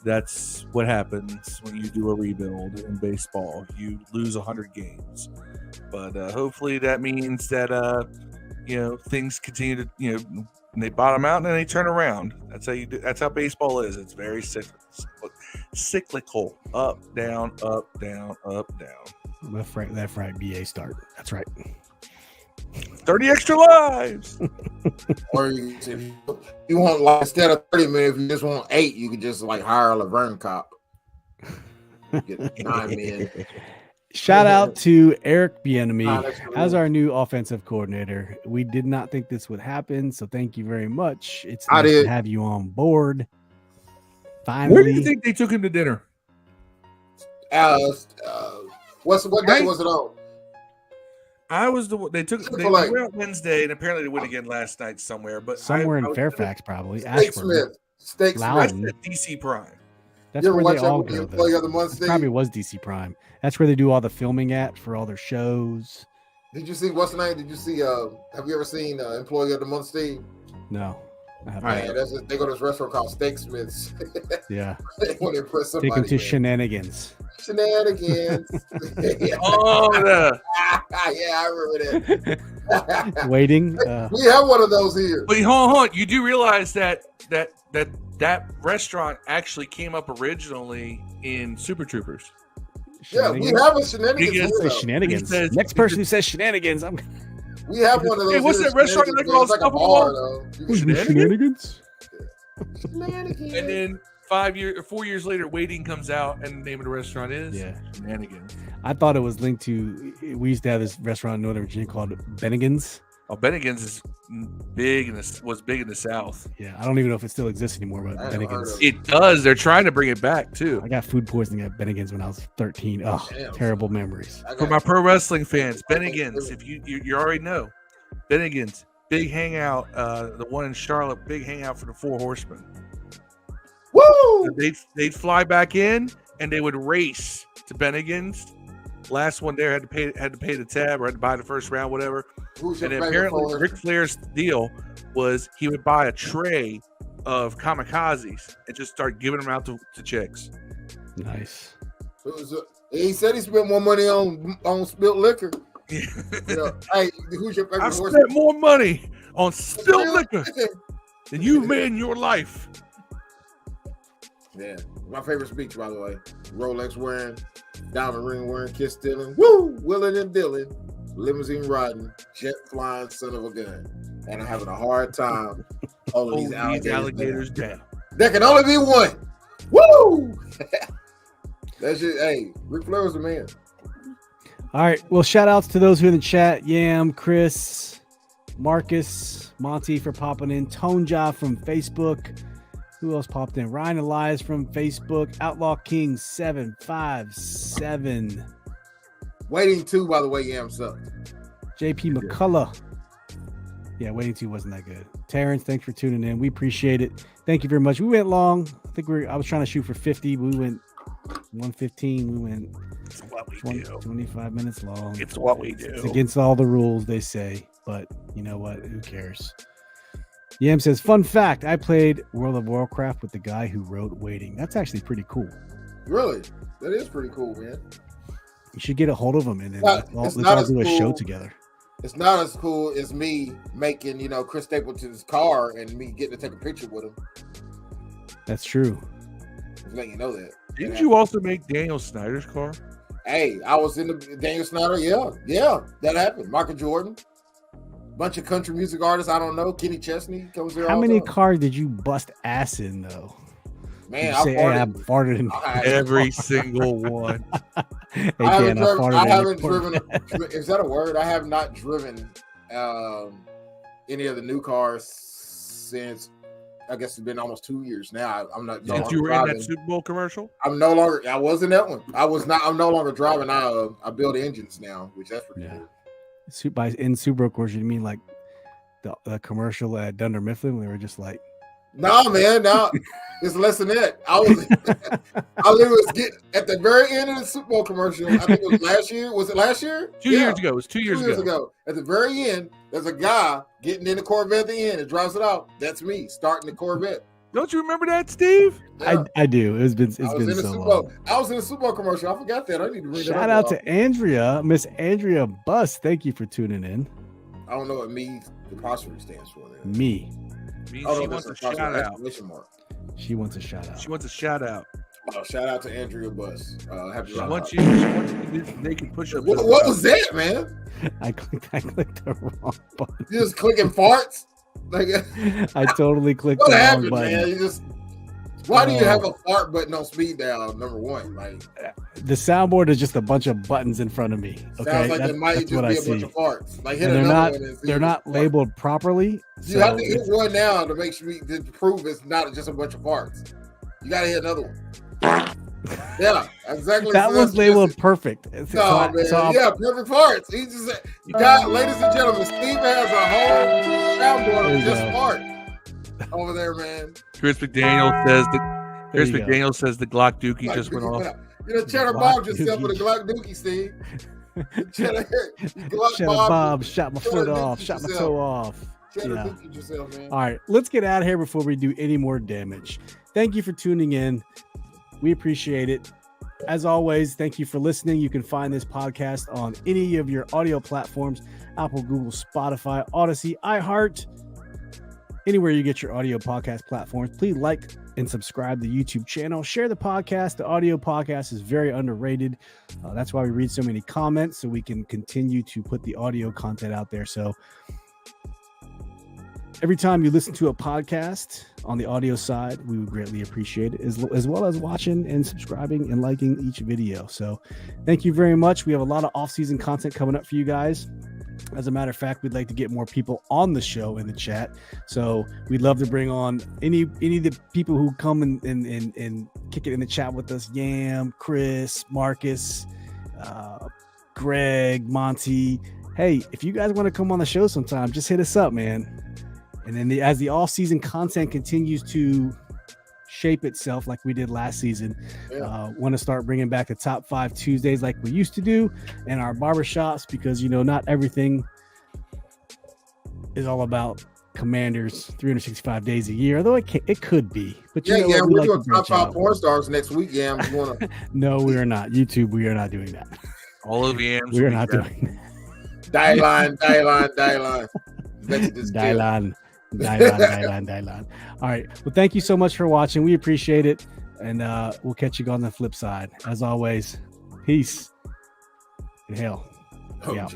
That's what happens when you do a rebuild in baseball. You lose 100 games. But hopefully that means that, things continue to, they bottom out and then they turn around. That's how you do. That's how baseball is. It's very cyclical. Up, down, up, down, up, down. Left, right, BA start. That's right. 30 extra lives. Or if you want, like, instead of 30 minutes, if you just want 8, you could just hire a Laverne cop. Get 9 men. Shout out to Eric Bienemy as our new offensive coordinator. We did not think this would happen, so thank you very much. It's nice to have you on board. Finally. Where do you think they took him to dinner? What day was it on? I was they were out Wednesday, and apparently they went again last night somewhere. But somewhere in Fairfax, probably. Steak Smith. That's DC Prime. That's where they all go. It probably was DC Prime. That's where they do all the filming for all their shows. Did you see what's the name? Did you see? Have you ever seen Employee of the Month, Steve? No. They go to this restaurant called Steak Smith's. Yeah. They want to impress somebody. Take them to shenanigans. Yeah. Oh, yeah, I remember that. Waiting. We have one of those here. But hold on. You do realize that restaurant actually came up originally in Super Troopers. Yeah, we have a shenanigans. Shenanigans. Next person who says shenanigans, we have one of those. Hey, what's that restaurant that called like a bar, Shenanigans? Shenanigans. And then 4 years later, Waiting comes out, and the name of the restaurant is Shenanigans. I thought it was linked to. We used to have this restaurant in Northern Virginia called Bennigan's. Oh, Bennigan's is big was big in the South. Yeah, I don't even know if it still exists anymore, but Bennigan's. It does. They're trying to bring it back too. I got food poisoning at Bennigan's when I was 13. Oh, terrible memories. For my pro wrestling fans, Bennigan's, if you already know, Bennigan's big hangout. The one in Charlotte, big hangout for the 4 Horsemen. Woo! They'd fly back in and they would race to Bennigan's. Last one there had to pay the tab or had to buy the first round, whatever. And apparently Ric Flair's deal was he would buy a tray of kamikazes and just start giving them out to chicks. Nice. He said he spent more money on spilled liquor. Yeah. Hey, who's your favorite horse? I spent more money on spilled liquor than you've made in your life. Yeah, my favorite speech, by the way. Rolex wearing, diamond ring wearing, kiss stealing, woo, willing and dealing, limousine riding, jet flying, son of a gun, and I'm having a hard time holding these alligators down. There can only be one. Woo! That's it. Hey, Ric Flair was the man. All right. Well, shout outs to those who are in the chat. Yam, Chris, Marcus, Monty for popping in, Tone Job from Facebook. Who else popped in? Ryan Elias from Facebook. Outlaw King 757. Waiting 2, by the way, Yam sucked. JP McCullough. Yeah, Waiting 2 wasn't that good. Terrence, thanks for tuning in. We appreciate it. Thank you very much. We went long. I was trying to shoot for 50. We went 115. We went 25 minutes long. It's what we do. It's against all the rules, they say. but you know what? Who cares? Yam says, fun fact, I played World of Warcraft with the guy who wrote Waiting. That's actually pretty cool. Really? That is pretty cool, man. You should get a hold of him and then let's all do a show together. It's not as cool as me making, Chris Stapleton's car and me getting to take a picture with him. That's true. Just letting you know that. Didn't you also make Daniel Snyder's car? Hey, I was in the Daniel Snyder. Yeah, that happened. Michael Jordan. Bunch of country music artists. I don't know. Kenny Chesney comes there. How many cars did you bust ass in though? Man, I farted in every single one. Hey, I haven't driven. Is that a word? I have not driven any of the new cars since. I guess it's been almost 2 years now. I'm not. Since you were in that Super Bowl commercial? I'm no longer. I was in that one. I was not. I'm no longer driving. I build engines now, which that's pretty cool. By in Subaru, of course, you mean like the commercial at Dunder Mifflin when they were just like, no, man, no, it's less than that. I literally was getting at the very end of the Super Bowl commercial. I think it was last year. Was it last year? 2 years ago. It was 2 years ago. At the very end, there's a guy getting in the Corvette at the end and drives it out. That's me starting the Corvette. Don't you remember that, Steve? Yeah. I do. It's been so long. I was in the Super Bowl commercial. I forgot that. I need to read it. Shout out to Andrea, Miss Andrea Buss. Thank you for tuning in. I don't know what me the apostrophe stands for. There. Me. She wants a shout out. She wants a shout out. She wants a shout out. Oh, shout out to Andrea Buss. Happy she wants you to do naked push-ups. What was that, man? I clicked the wrong button. You just clicking farts? Like I totally clicked the wrong button. Man? You just why do you have a fart button on speed dial? Number one, like the soundboard is just a bunch of buttons in front of me. Okay, sounds like it might just be a bunch of farts. Like hit they're not labeled properly. You have to hit one now to make sure to prove it's not just a bunch of farts. You got to hit another one. Yeah, exactly. That was labeled perfect. No, man. Perfect farts. He just ladies and gentlemen, Steve has a whole soundboard of just farts over there, man. Chris McDaniel says the Glock Dookie just went off. Cheddar Bob just said with a Glock Dookie, Steve. Cheddar Bob shot my foot off, shot my toe off. Yourself, man. All right, let's get out of here before we do any more damage. Thank you for tuning in. We appreciate it. As always, thank you for listening. You can find this podcast on any of your audio platforms: Apple, Google, Spotify, Odyssey, iHeart, anywhere you get your audio podcast platforms. Please like and subscribe to the YouTube channel. Share the podcast. The audio podcast is very underrated. That's why we read so many comments, so we can continue to put the audio content out there. So every time you listen to a podcast on the audio side, we would greatly appreciate it, as well as watching and subscribing and liking each video. So thank you very much. We have a lot of off-season content coming up for you guys. As a matter of fact, we'd like to get more people on the show in the chat. So we'd love to bring on any of the people who come and kick it in the chat with us. Yam, Chris, Marcus, Greg, Monty. Hey, if you guys want to come on the show sometime, just hit us up, man. And then as the off-season content continues to shape itself like we did last season, want to start bringing back the top 5 Tuesdays like we used to do in our barbershops, because not everything is all about Commanders 365 days a year, although it could be. But we're doing top 5 porn stars next week. You want to? No, we are not. YouTube, we are not doing that. All of Yams. We are not doing that. Dylan. Dylan. All right. Well, thank you so much for watching. We appreciate it. And we'll catch you on the flip side. As always, peace and hail. Yeah.